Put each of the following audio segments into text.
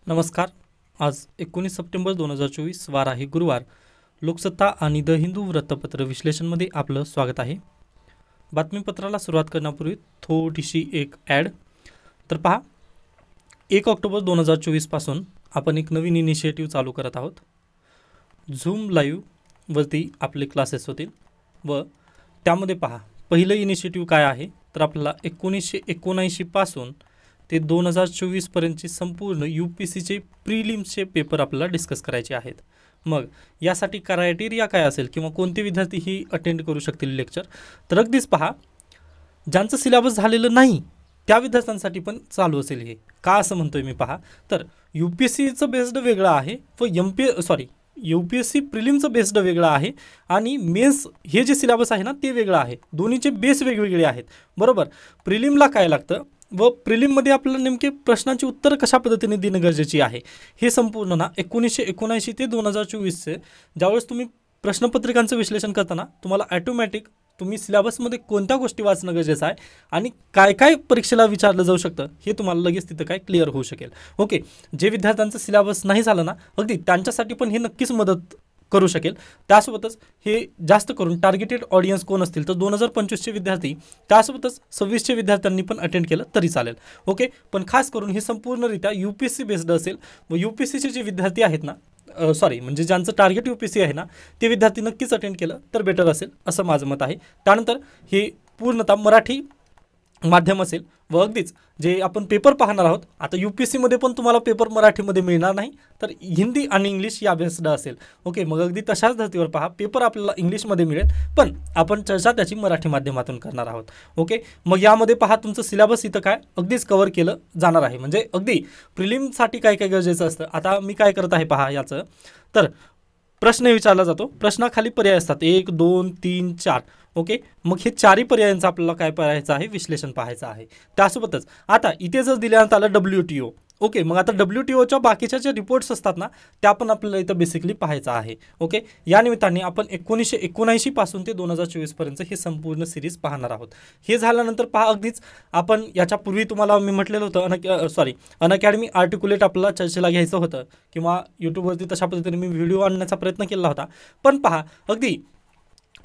नमस्कार. आज 19 सप्टेंबर 2024 वार आहे गुरुवार. लोकसत्ता आणि द हिंदू वृत्तपत्र विश्लेषणमध्ये आपलं स्वागत आहे. बातमीपत्राला सुरुवात करण्यापूर्वी थोडीशी एक ॲड. तर पहा, 1 ऑक्टोबर 2024 पासून आपण एक नवीन इनिशिएटिव्ह चालू करत आहोत. झूम लाईव्हवरती आपले क्लासेस होतील व त्यामध्ये पहा, पहिलं इनिशिएटिव्ह काय आहे तर आपल्याला 1979 पासून ते 2024 पर्यंतचे संपूर्ण UPSCचे प्रिलिम्सचे पेपर आपल्याला डिस्कस करायचे आहेत. मग यासाठी क्रायटेरिया काय असेल किंवा कोणते विद्यार्थी ही अटेंड करू शकतील लेक्चर, तर अगदीच पहा, ज्यांचं सिलेबस झालेलं नाही त्या विद्यार्थ्यांसाठी पण चालू असेल. हे का असं म्हणतोय मी पहा, तर UPSCचं बेस्ड वेगळं आहे व UPSC प्रिलिमचं बेस्ड वेगळं आहे आणि मेन्स हे जे सिलेबस आहे ना ते वेगळं आहे. दोन्हीचे बेस वेगवेगळे आहेत, बरोबर. प्रिलिमला काय लागतं व प्रिलिममध्ये आपल्याला नेमके प्रश्नांची उत्तरं कशा पद्धतीने देणं गरजेची आहे हे संपूर्ण ना 1979 ते 2024चे ज्यावेळेस तुम्ही प्रश्नपत्रिकांचं विश्लेषण करताना तुम्हाला ॲटोमॅटिक तुम्ही सिलेबसमध्ये कोणत्या गोष्टी वाचणं गरजेचं आहे आणि काय काय परीक्षेला विचारलं जाऊ शकतं हे तुम्हाला लगेच तिथं काय क्लिअर होऊ शकेल. ओके, जे विद्यार्थ्यांचं सिलेबस नाही झालं ना अगदी त्यांच्यासाठी पण हे नक्कीच मदत करू शकेल. त्यासोबतच हे जास्त करून टार्गेटेड ऑडियन्स कोण असतील तर 2025चे विद्यार्थी, त्यासोबतच 26चे विद्यार्थ्यांनी पण अटेंड केलं तरी चालेल. ओके, पण खास करून हे संपूर्णरित्या UPSC बेस्ड असेल व UPSCचे जे विद्यार्थी आहेत ना म्हणजे ज्यांचं टार्गेट UPSC आहे ना ते विद्यार्थी नक्कीच अटेंड केलं तर बेटर असेल असं माझं मत आहे. त्यानंतर हे पूर्णतः मराठी माध्यम असेल व अगदीच जे आपण पेपर पाहणार आहोत, आता UPSCमध्ये पण तुम्हाला पेपर मराठीमध्ये मिळणार नाही तर हिंदी आणि इंग्लिश या बेस्ड असेल. ओके, मग अगदी तशाच धर्तीवर पहा, पेपर आपल्याला इंग्लिशमध्ये मिळेल पण आपण चर्चा त्याची मराठी माध्यमातून करणार आहोत. ओके, मग यामध्ये पहा तुमचं सिलेबस इथं काय अगदीच कव्हर केलं जाणार आहे. म्हणजे अगदी प्रिलिमसाठी काय काय गरजेचं असतं. आता मी काय करत आहे पहा, याचं तर प्रश्न विचारला जातो, प्रश्नाखाली पर्याय असतात 1, 2, 3, 4. ओके, मग हे चारही पर्यायांचं आपल्याला काय पाहायचं आहे, विश्लेषण पाहायचं आहे. त्यासोबतच आता इथे जर दिल्यानंतर आलं WTO. ओके, मग आता WTOच्या बाकीच्या ज्या रिपोर्ट्स असतात ना त्या पण आपल्याला इथं बेसिकली पाहायचं आहे. ओके, या निमित्ताने आपण 1979 पासून ते 2024 पर्यंत हे संपूर्ण सिरीज पाहणार आहोत. हे झाल्यानंतर पहा, अगदीच आपण याच्यापूर्वी तुम्हाला मी म्हटलेलं होतं अनअकॅडमी आर्टिक्युलेट आपल्याला चर्चेला घ्यायचं होतं किंवा यूट्यूबवरती तशा पद्धतीने मी व्हिडिओ आणण्याचा प्रयत्न केला होता. पण पहा, अगदी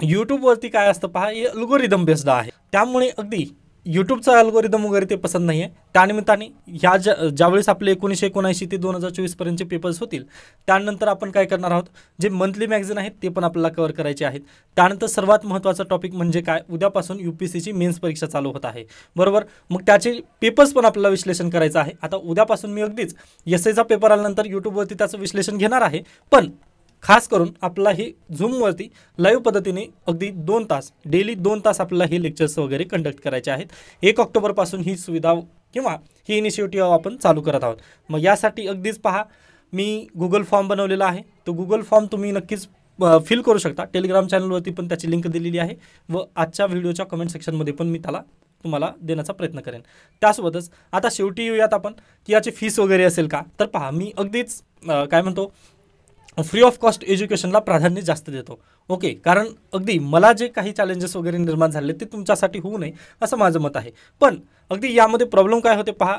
यूट्यूबवरती काय असतं पहा, हे अल्गोरिदम बेस्ड आहे. त्यामुळे अगदी यूट्यूबचा अल्गोरिदम वगैरे ते पसंत नाही आहे. त्यानिमित्ताने ह्या ज्यावेळेस आपले 1979 ते 2024 पर्यंतचे पेपर्स होतील त्यानंतर आपण काय करणार आहोत, जे मंथली मॅगझिन आहेत ते पण आपल्याला कव्हर करायचे आहेत. त्यानंतर सर्वात महत्त्वाचा टॉपिक म्हणजे काय, उद्यापासून UPSCची मेन्स परीक्षा चालू होत आहे, बरोबर. मग त्याचे पेपर्स पण आपल्याला विश्लेषण करायचं आहे. आता उद्यापासून मी अगदीच SAचा पेपर आल्यानंतर यूट्यूबवरती त्याचं विश्लेषण घेणार आहे. पण खास करून आपला हे झूमवरती लाईव्ह पद्धतीने अगदी 2 तास डेली 2 तास आपल्याला हे लेक्चर्स वगैरे कंडक्ट करायचे आहेत. 1 ऑक्टोबरपासून ही सुविधा किंवा ही इनिशिएटिव्ह आपण चालू करत आहोत. मग यासाठी अगदीच पहा, मी गुगल फॉर्म बनवलेला आहे. तो गुगल फॉर्म तुम्ही नक्कीच फिल करू शकता. टेलिग्राम चॅनलवरती पण त्याची लिंक दिलेली आहे व आजच्या व्हिडिओच्या कमेंट सेक्शनमध्ये पण मी तुम्हाला देण्याचा प्रयत्न करेन. त्यासोबतच आता शेवटी येऊयात आपण की याची फीस वगैरे असेल का, तर पहा, मी अगदीच काय म्हणतो फ्री ऑफ कॉस्ट एज्युकेशनला प्राधान्य जास्त देतो. ओके, कारण अगदी मला जे काही चॅलेंजेस वगैरे निर्माण झाले ते तुमच्यासाठी होऊ नये असं माझं मत आहे. पण अगदी यामध्ये प्रॉब्लेम काय होते पहा,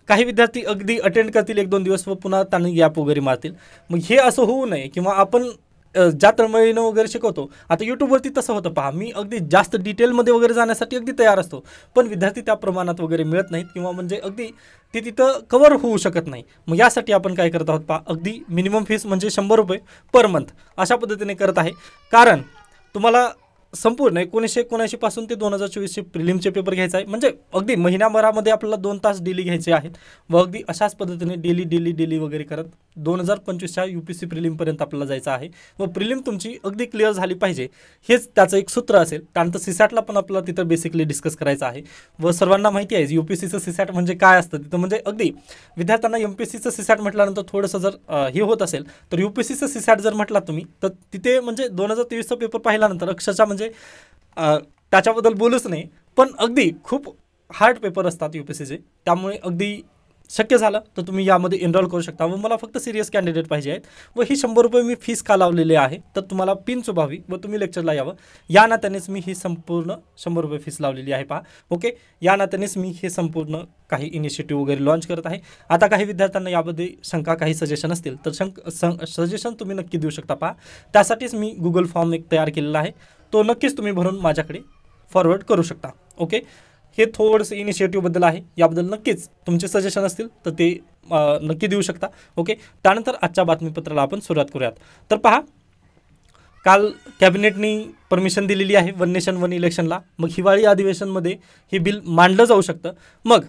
काही विद्यार्थी अगदी अटेंड करतील 1-2 दिवस व पुन्हा त्यांनी गॅप वगैरे मारतील. मग हे असं होऊ नये किंवा आपण ज्या तळमळीनं वगैरे शिकवतो, आता यूट्यूबवरती तसं होतं पहा, मी अगदी जास्त डिटेलमध्ये वगैरे जाण्यासाठी अगदी तयार असतो पण विद्यार्थी त्या प्रमाणात वगैरे मिळत नाहीत किंवा म्हणजे अगदी ते तिथं कवर होऊ शकत नाही. मग यासाठी आपण काय करत आहोत पहा, अगदी मिनिमम फीस म्हणजे 100 रुपये पर मंथ अशा पद्धतीने करत आहे. कारण तुम्हाला संपूर्ण 1979 पासून ते 2024चे प्रिलिमचे पेपर घ्यायचे आहे. म्हणजे अगदी महिन्याभरामध्ये आपल्याला 2 तास डेली घ्यायचे आहेत व अगदी अशाच पद्धतीने डेली वगैरे करत 2025च्या UPSC प्रिलिमपर्यंत आपल्याला जायचं आहे व प्रिलिम तुमची अगदी क्लिअर झाली पाहिजे हेच त्याचं एक सूत्र असेल. त्यानंतर CSATला पण आपल्याला तिथं बेसिकली डिस्कस करायचं आहे व सर्वांना माहिती आहे UPSCचं CSAT म्हणजे काय असतं. तिथं म्हणजे अगदी विद्यार्थ्यांना MPSCचं CSAT म्हटल्यानंतर थोडंसं जर हे होत असेल तर UPSCचं CSAT जर म्हटलात तुम्ही तर तिथे म्हणजे 2023चा पेपर पाहिल्यानंतर अक्षरशः म्हणजे त्याच्याबद्दल बोलूच नाही. पण अगदी खूप हार्ड पेपर असतात UPSCचे, त्यामुळे अगदी शक्य झालं तर तुम्ही यामध्ये एनरोल करू शकता. व मला फक्त सिरियस कॅन्डिडेट पाहिजे आहेत व ही 100 रुपये मी फीस का लावलेली आहे तर तुम्हाला पिन चुभावी व तुम्ही लेक्चरला यावं या नात्यानेच मी ही संपूर्ण 100 रुपये फीस लावलेली आहे. पहा ओके, या नात्यानेच मी हे संपूर्ण काही इनिशिएटिव्ह वगैरे लॉन्च करत आहे. आता काही विद्यार्थ्यांना यामध्ये शंका काही सजेशन असतील तर सजेशन तुम्ही नक्की देऊ शकता. पहा त्यासाठीच मी गुगल फॉर्म एक तयार केलेला आहे, तो नक्कीच तुम्ही भरून माझ्याकडे फॉरवर्ड करू शकता. ओके, हे थोडंसं इनिशिएटिव्हबद्दल आहे, याबद्दल नक्कीच तुमचे सजेशन असतील तर ते नक्की देऊ शकता. ओके, त्यानंतर आजच्या बातमीपत्राला आपण सुरुवात करूयात. तर पहा, काल कॅबिनेटनी परमिशन दिलेली आहे वन नेशन वन इलेक्शनला. मग हिवाळी अधिवेशनमध्ये हे बिल मांडलं जाऊ शकतं. मग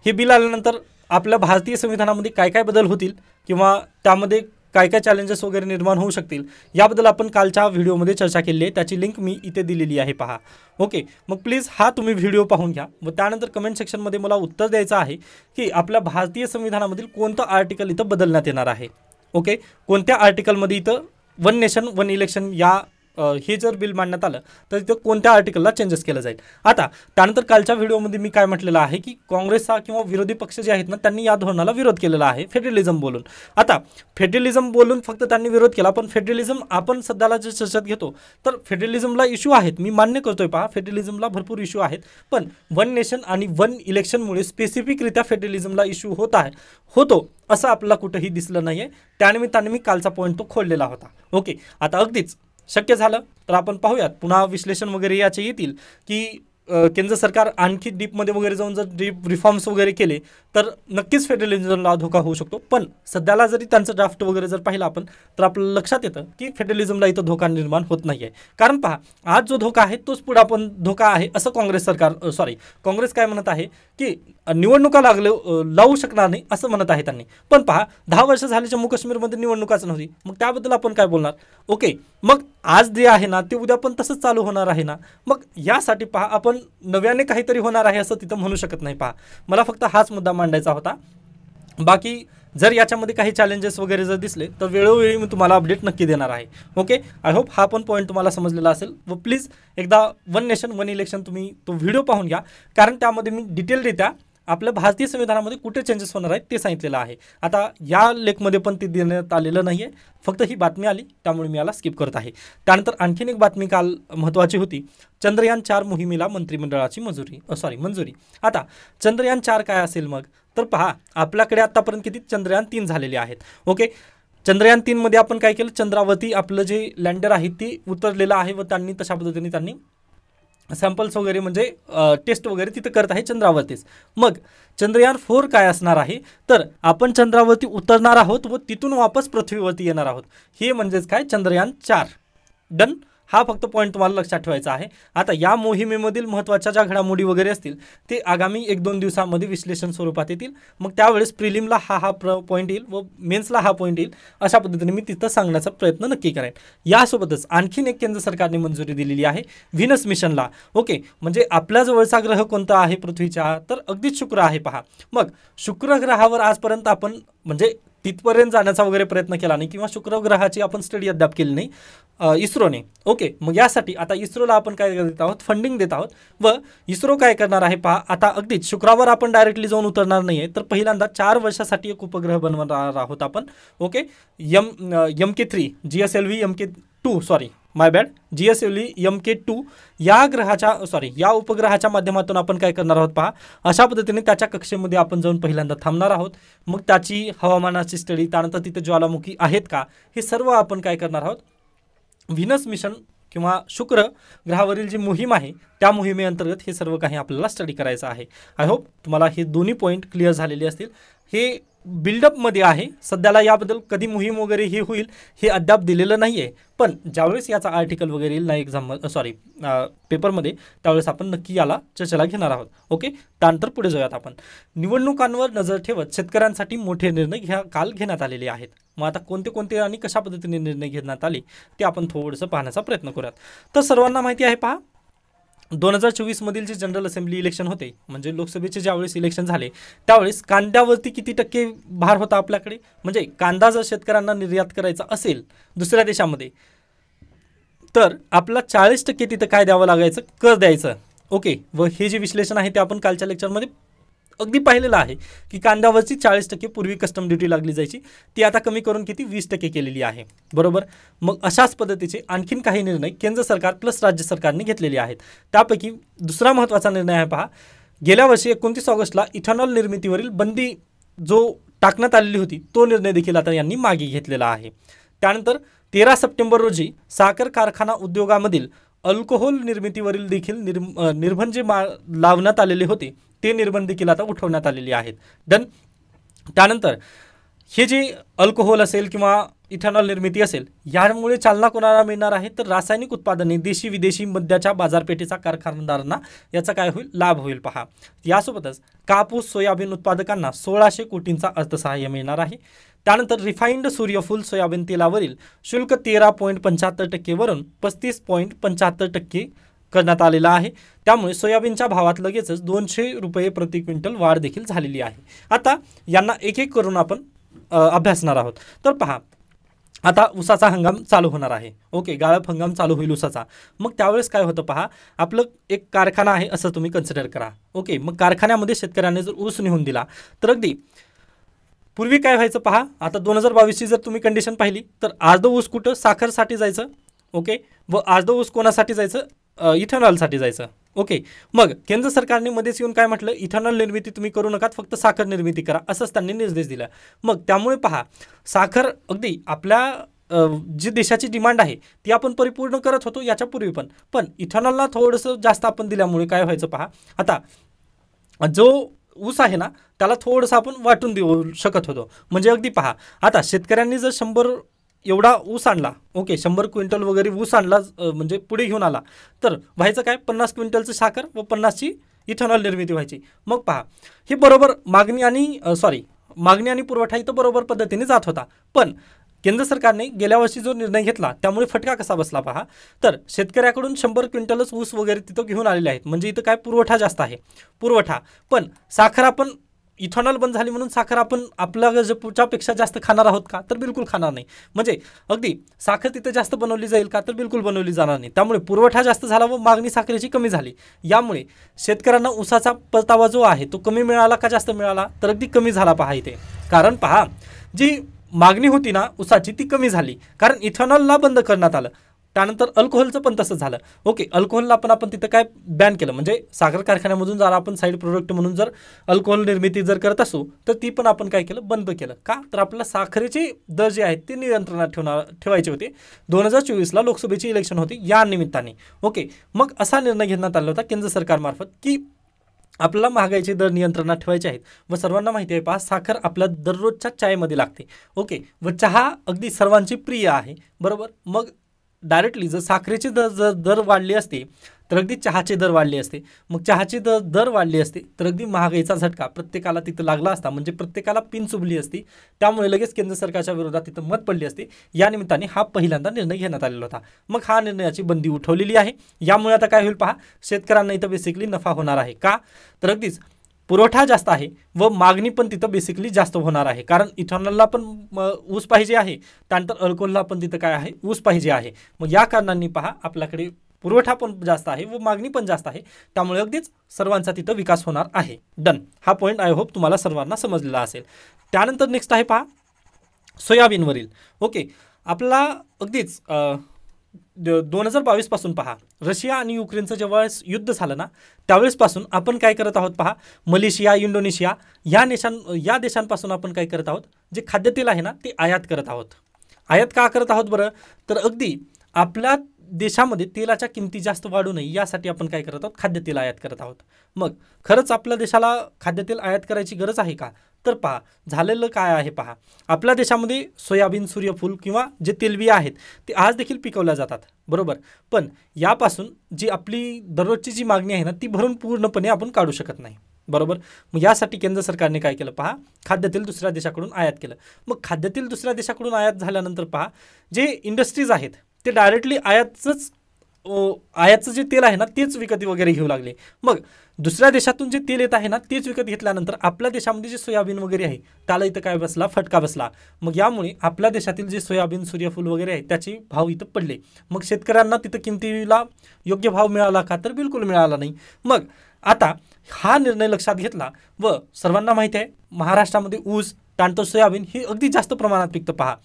हे बिल आल्यानंतर आपल्या भारतीय संविधानामध्ये काय काय बदल होतील किंवा त्यामध्ये काय काय चॅलेंजेस वगैरे निर्माण होऊ शकतील याबद्दल आपण कालच्या व्हिडिओमध्ये चर्चा केली आहे, त्याची लिंक मी इथे दिलेली आहे. पहा ओके, मग प्लीज हा तुम्ही व्हिडिओ पाहून घ्या व त्यानंतर कमेंट सेक्शनमध्ये मला उत्तर द्यायचं आहे की आपल्या भारतीय संविधानामधील कोणतं आर्टिकल इथं बदलण्यात येणार आहे. ओके, कोणत्या आर्टिकलमध्ये इथं वन नेशन वन इलेक्शन या हे जर बिल मांडण्यात आलं तर इथं कोणत्या आर्टिकलला चेंजेस केलं जाईल. आता त्यानंतर कालच्या व्हिडिओमध्ये मी काय म्हटलेलं आहे की काँग्रेसचा किंवा विरोधी पक्ष जे आहेत ना त्यांनी या धोरणाला विरोध केलेला आहे फेडरलिझम बोलून. आता फेडरलिझम बोलून फक्त त्यांनी विरोध केला, पण फेडरलिझम आपण सध्याला जे चर्चेत घेतो तर फेडरलिझमला इश्यू आहेत, मी मान्य करतोय. पहा, फेडरलिझमला भरपूर इश्यू आहेत, पण वन नेशन आणि वन इलेक्शनमुळे स्पेसिफिकरित्या फेडरलिझमला इश्यू होतो असं आपल्याला कुठेही दिसलं नाही आहे. त्यानिमित्ताने मी कालचा पॉईंट तो खोललेला होता. ओके, आता अगदीच शक्य झालं तर आपण पाहूयात, पुन्हा विश्लेषण वगैरे याचे येतील की केंद्र सरकार आणखी डीपमध्ये वगैरे जाऊन जर डीप रिफॉर्म्स वगैरे केले तर नक्कीच फेडरलिझमला धोका होऊ शकतो. पण सध्याला जरी त्यांचं ड्राफ्ट वगैरे जर पाहिलं आपण तर आपल्याला लक्षात येतं की फेडरलिझमला इथं धोका निर्माण होत नाही आहे. कारण पहा, आज जो धोका आहे तोच पुढे आपण धोका आहे असं काँग्रेस काय म्हणत आहे की निवडणुका लावू शकणार नाही असं म्हणत आहे त्यांनी. पण पहा, 10 वर्ष झाली जम्मू काश्मीरमध्ये निवडणुकाच नव्हती, मग त्याबद्दल आपण काय बोलणार. ओके, मग आज जे आहे ना ते उद्या पण तसंच चालू होणार आहे ना. मग यासाठी पहा, आपण नव्याने काहीतरी होणार आहे असं तिथं म्हणू शकत नाही. पहा, मला फक्त हाच मुद्दा मांडायचा होता. बाकी जर याच्यामध्ये काही चॅलेंजेस वगैरे जर दिसले तर वेळोवेळी मी तुम्हाला अपडेट नक्की देणार आहे. ओके, आय होप हा पण पॉईंट तुम्हाला समजलेला असेल. व प्लीज एकदा वन नेशन वन इलेक्शन तुम्ही तो व्हिडिओ पाहून घ्या, कारण त्यामध्ये मी डिटेलरित्या आपल्या भारतीय संविधानामध्ये कुठे चेंजेस होणार आहेत ते सांगितलेलं आहे. आता या लेखमध्ये पण ते देण्यात आलेलं नाही आहे, फक्त ही बातमी आली त्यामुळे मी याला स्किप करत आहे. त्यानंतर आणखीन एक बातमी काल महत्त्वाची होती, चंद्रयान 4 मोहिमेला मंत्रिमंडळाची मंजुरी. आता चंद्रयान 4 काय असेल मग, तर पहा, आपल्याकडे आतापर्यंत किती चंद्रयान 3 झालेले आहेत. ओके, चंद्रयान 3 मध्ये आपण काय केलं, चंद्रावरती आपलं जे लँडर आहे ते उतरलेलं आहे व त्यांनी तशा पद्धतीने त्यांनी सॅम्पल्स वगैरे म्हणजे टेस्ट वगैरे तिथं करत आहे चंद्रावरतीच. मग चंद्रयान 4 काय असणार आहे, तर आपण चंद्रावरती उतरणार आहोत व तिथून वापस पृथ्वीवरती येणार आहोत. हे म्हणजेच काय, चंद्रयान 4. डन, हा फक्त पॉईंट तुम्हाला लक्षात ठेवायचा आहे. आता या मोहिमेमधील महत्त्वाच्या ज्या घडामोडी वगैरे असतील ते आगामी 1-2 दिवसांमध्ये विश्लेषण स्वरूपात येतील. मग त्यावेळेस प्रिलिमला हा पॉईंट येईल व मेन्सला हा पॉईंट येईल. अशा पद्धतीने मी तिथं सांगण्याचा प्रयत्न नक्की करेन. यासोबतच आणखीन एक केंद्र सरकारने मंजुरी दिलेली आहे व्हीनस मिशनला. ओके, म्हणजे आपल्या जवळचा ग्रह कोणता आहे पृथ्वीच्या, तर अगदीच शुक्र आहे. पहा, मग शुक्र ग्रहावर आजपर्यंत आपण म्हणजे तिथपर्यंत जाण्याचा वगैरे प्रयत्न केला नाही किंवा शुक्र ग्रहाची आपण स्टडी अद्याप केली नाही इस्रोने. ओके, मग यासाठी आता इस्रोला आपण काय देत आहोत, फंडिंग देत आहोत. व इस्रो काय करणार आहे पहा, आता अगदीच शुक्रावर आपण डायरेक्टली जाऊन उतरणार नाही आहे, तर पहिल्यांदा 4 वर्षासाठी एक उपग्रह बनवणार आहोत आपण. Okay, MK3 GSLV MK2 GSLV MK2 या उपग्रहाच्या माध्यमातून आपण काय करणार आहोत पहा, अशा पद्धतीने त्याच्या कक्षेमध्ये आपण जाऊन पहिल्यांदा थांबणार आहोत. मग त्याची हवामानाची स्टडी, त्यानंतर तिथे ज्वालामुखी आहेत का, हे सर्व आपण काय करणार आहोत, व्हीनस मिशन किंवा शुक्र ग्रहावरील जी मोहीम आहे त्या मोहिमेअंतर्गत हे सर्व काही आपल्याला स्टडी करायचं आहे. आय होप तुम्हाला हे दोन्ही पॉईंट क्लिअर झालेले असतील. हे बिल्डअपमध्ये आहे सध्याला, याबद्दल कधी मोहीम वगैरे हे होईल हे अद्याप दिलेलं नाही आहे, पण ज्यावेळेस याचा आर्टिकल वगैरे येईल ना पेपरमध्ये त्यावेळेस आपण नक्की याला चर्चेला घेणार आहोत. ओके, त्यानंतर पुढे जाऊयात आपण. निवडणुकांवर नजर ठेवत शेतकऱ्यांसाठी मोठे निर्णय काल घेण्यात आलेले आहेत. मग आता कोणते आणि कशा पद्धतीने निर्णय घेण्यात आले ते आपण थोडंसं पाहण्याचा प्रयत्न करूयात. तर सर्वांना माहिती आहे पहा, 2024 मधील जे जनरल असेंब्ली इलेक्शन होते, म्हणजे लोकसभेचे ज्यावेळेस इलेक्शन झाले त्यावेळेस कांद्यावरती किती टक्के भार होता आपल्याकडे, म्हणजे कांदा जर शेतकऱ्यांना निर्यात करायचा असेल दुसऱ्या देशामध्ये तर आपला 40% तिथं काय द्यावं लागायचं, कर द्यायचं. ओके, व हे जे विश्लेषण आहे ते आपण कालच्या लेक्चरमध्ये अगदी पाहिलेलं आहे की कांद्यावरची 40% पूर्वी कस्टम ड्युटी लागली जायची, ती आता कमी करून किती 20% केलेली आहे, बरोबर. मग अशाच पद्धतीचे आणखीन काही निर्णय केंद्र सरकार प्लस राज्य सरकारने घेतलेले आहेत. त्यापैकी दुसरा महत्त्वाचा निर्णय आहे पहा, गेल्या वर्षी 29 ऑगस्टला इथेनॉल निर्मितीवरील बंदी जो टाकण्यात आलेली होती तो निर्णय देखील आता यांनी मागे घेतलेला आहे. त्यानंतर 13 सप्टेंबर रोजी साखर कारखाना उद्योगामधील अल्कोहोल निर्मितीवरील देखील निर्बंध जे लावण्यात आलेले होते ते निर्बंध देखील आता उठवण्यात आलेले आहेत. डन. त्यानंतर हे जे अल्कोहोल असेल किंवा इथेनॉल निर्मिती असेल यामुळे चालना कोणाला मिळणार आहे, तर रासायनिक उत्पादने देशी विदेशी मद्याच्या बाजारपेठेचा कारखानदारांना याचा काय होईल, लाभ होईल पहा. यासोबतच कापूस सोयाबीन उत्पादकांना 1600 कोटींचा अर्थसहाय्य मिळणार आहे. त्यानंतर रिफाइंड सूर्यफूल सोयाबीन तेलावरील शुल्क 13.75% वरून 35.75% करण्यात आलेला आहे. त्यामुळे सोयाबीनच्या भावात लगेचच 200 रुपये प्रति क्विंटल वाढ देखील झालेली आहे. आता यांना एक एक करून आपण अभ्यासणार आहोत. तर पहा, आता ऊसाचा हंगाम चालू होणार आहे. ओके, गाळप हंगाम चालू होईल ऊसाचा. मग त्यावेळेस काय होतं पहा, आपलं एक कारखाना आहे असं तुम्ही कन्सिडर करा. ओके, मग कारखान्यामध्ये शेतकऱ्याने जर ऊस नेऊन दिला तर अगदी पूर्वी काय व्हायचं पहा, आता 2022ची जर तुम्ही कंडिशन पाहिली तर अर्ध ऊस कुठं साखरसाठी जायचं. ओके, व अर्ध ऊस कोणासाठी जायचं, इथेनॉलसाठी जायचं. ओके, मग केंद्र सरकारने मध्येच येऊन काय म्हटलं, इथेनॉल निर्मिती तुम्ही करू नका, फक्त साखर निर्मिती करा, असंच त्यांनी निर्देश दिला. मग त्यामुळे पहा, साखर अगदी आपल्या जी देशाची डिमांड आहे ती आपण परिपूर्ण करत होतो याच्यापूर्वी पण इथेनॉलला थोडंसं जास्त आपण दिल्यामुळे काय व्हायचं पहा, आता जो ऊस आहे ना त्याला थोडंसं आपण वाटून देऊ शकत होतो. म्हणजे अगदी पहा, आता शेतकऱ्यांनी जर 100 एवढा ऊस आणला, ओके 100 क्विंटल वगैरे ऊस आणला, म्हणजे पुढे घेऊन आला, तर व्हायचं काय, 50 क्विंटलचं साखर व 50ची इथेनॉल निर्मिती व्हायची. मग पहा, हे बरोबर मागणी आणि पुरवठा इथं बरोबर पद्धतीने जात होता. पण केंद्र सरकारने गेल्या वर्षी जो निर्णय घेतला त्यामुळे फटका कसा बसला पहा, तर शेतकऱ्याकडून 100 क्विंटलच ऊस वगैरे तिथं घेऊन आलेले आहेत. म्हणजे इथं काय पुरवठा जास्त आहे, पण साखर आपण इथेनॉल बंद झाली म्हणून साखर आपण आपल्या गरजेपेक्षा जास्त खाणार आहोत का, तर बिलकुल खाणार नाही. म्हणजे अगदी साखर तिथे जास्त बनवली जाईल का, तर बिलकुल बनवली जाणार नाही. त्यामुळे पुरवठा जास्त झाला व मागणी साखरेची कमी झाली. यामुळे शेतकऱ्यांना ऊसाचा परतावा जो आहे तो कमी मिळाला का जास्त मिळाला, तर अगदी कमी झाला पहा इथे. कारण पहा, जी मागणी होती ना ऊसाची ती कमी झाली, कारण इथेनॉलला बंद करण्यात आलं. त्यानंतर अल्कोहोलचं पण तसंच झालं. ओके, अल्कोहोलला पण आपण तिथं काय बॅन केलं, म्हणजे साखर कारखान्यामधून जर आपण साईड प्रोडक्ट म्हणून जर अल्कोहोल निर्मिती जर करत असू तर ती पण आपण काय केलं, बंद केलं. का, तर आपल्याला साखरेचे दर जे आहेत ते नियंत्रणात ठेवायचे होते. 2024ला लोकसभेची इलेक्शन होती या निमित्ताने. ओके, मग असा निर्णय घेण्यात आला होता केंद्र सरकारमार्फत की आपल्याला महागाईचे दर नियंत्रणात ठेवायचे आहेत. व सर्वांना माहिती आहे पहा, साखर आपल्या दररोजच्या चायमध्ये लागते. ओके, व चहा अगदी सर्वांची प्रिय आहे, बरोबर. मग डायरेक्टली जर साखरेचे दर वाढले असते तर अगदी चहाचे दर वाढले असते. मग चहाचे दर वाढले असते तर अगदी महागाईचा झटका प्रत्येकाला तिथं लागला असता, म्हणजे प्रत्येकाला पिन चुभली असती. त्यामुळे लगेच केंद्र सरकारच्या विरोधात तिथं मत पडली असते. या निमित्ताने हा पहिल्यांदा निर्णय घेण्यात आलेला होता. मग हा निर्णयाची बंदी उठवलेली आहे. यामुळे आता काय होईल पहा, शेतकऱ्यांना इथं बेसिकली नफा होणार आहे. का, तर अगदीच पुरवठा जास्त आहे व मागणी पण तिथं बेसिकली जास्त होणार आहे. कारण इथेनॉलला पण ऊस पाहिजे आहे, त्यानंतर अल्कोहोलला पण तिथं काय आहे, ऊस पाहिजे आहे. मग या कारणांनी पहा, आपल्याकडे पुरवठा पण जास्त आहे व मागणी पण जास्त आहे. त्यामुळे अगदीच सर्वांचा तिथं विकास होणार आहे. डन. हा पॉईंट आय होप तुम्हाला सर्वांना समजलेला असेल. त्यानंतर नेक्स्ट आहे पहा, सोयाबीनवरील. ओके, आपला अगदीच 2022 पासून पहा, रशिया आणि युक्रेनचं जेव्हा युद्ध झालं ना त्यावेळेसपासून आपण काय करत आहोत पहा, मलेशिया, इंडोनेशिया या देशांपासून आपण काय करत आहोत, जे खाद्यतेल आहे ना ते आयात करत आहोत. आयात का करत आहोत बरं, तर अगदी आपल्या देशामध्ये तेलाच्या किमती जास्त वाढू नये यासाठी आपण काय करत आहोत, खाद्यतेल आयात करत आहोत. मग खरंच आपल्या देशाला खाद्यतेल आयात करायची गरज आहे का, तर पहा झालेलं काय आहे पहा, आपल्या देशामध्ये सोयाबीन, सूर्यफूल किंवा जे तेलबिया आहेत ते आज देखील पिकवल्या जातात, बरोबर. पण यापासून जी आपली दररोजची जी मागणी आहे ना ती भरून पूर्णपणे आपण काढू शकत नाही, बरोबर. मग यासाठी केंद्र सरकारने काय केलं पहा, खाद्यतेल दुसऱ्या देशाकडून आयात केलं. मग खाद्यतेल दुसऱ्या देशाकडून आयात झाल्यानंतर पहा, जे इंडस्ट्रीज आहेत ते डायरेक्टली आयातचं जे तेल आहे ना तेच विकत वगैरे घेऊ लागले. मग दुसऱ्या देशातून जे तेल येत आहे ना तेच विकत घेतल्यानंतर आपल्या देशामध्ये जे सोयाबीन वगैरे आहे त्याला इथं काय बसला, फटका बसला. मग यामुळे आपल्या देशातील जे सोयाबीन, सूर्यफूल वगैरे आहे त्याचे भाव इथं पडले. मग शेतकऱ्यांना तिथं किमतीला योग्य भाव मिळाला का, तर बिलकुल मिळाला नाही. मग आता हा निर्णय लक्षात घेतला व सर्वांना माहिती आहे महाराष्ट्रामध्ये ऊस त्यानंतर सोयाबीन ही अगदी जास्त प्रमाणात पिकतं पहा,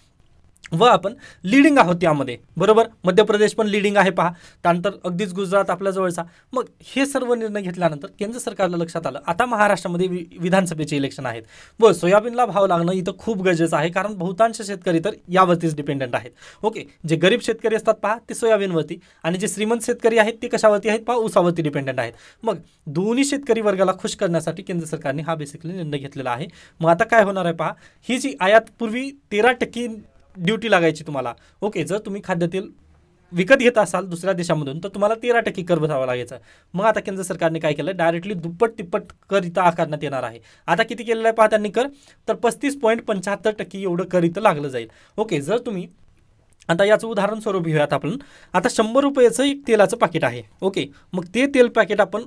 व आपण लीडिंग आहोत त्यामध्ये, बरोबर. मध्य प्रदेश पण लीडिंग आहे पहा, त्यानंतर अगदीच गुजरात आपल्या जवळचा. मग हे सर्व निर्णय घेतल्यानंतर केंद्र सरकारला लक्षात आलं आता महाराष्ट्रामध्ये विधानसभेचे इलेक्शन आहेत व सोयाबीनला भाव लागणं इथं खूप गरजेचं आहे, कारण बहुतांश शेतकरी तर यावरतीच डिपेंडंट आहेत. ओके, जे गरीब शेतकरी असतात पहा ते सोयाबीनवरती, आणि जे श्रीमंत शेतकरी आहेत ते कशावरती आहेत पहा, ऊसावरती डिपेंडंट आहेत. मग दोन्ही शेतकरी वर्गाला खुश करण्यासाठी केंद्र सरकारने हा बेसिकली निर्णय घेतलेला आहे. मग आता काय होणार आहे पहा, ही जी आयात पूर्वी 13% ड्युटी लागायची तुम्हाला. ओके, जर तुम्ही खाद्यतेल विकत घेत असाल दुसऱ्या देशामधून तर तुम्हाला 13% कर भरावा लागायचा. मग आता केंद्र सरकारने काय केलं, डायरेक्टली दुप्पट तिप्पट कर इथं आकारण्यात येणार आहे. आता किती केलेलं आहे पहा त्यांनी कर, तर 35.75% एवढं कर इथं लागलं जाईल. ओके, जर तुम्ही आता याचं उदाहरण स्वरूप घेऊयात आपण. आता 100 रुपयाचं एक तेलाचं पाकिट आहे. ओके, मग ते तेल पॅकेट आपण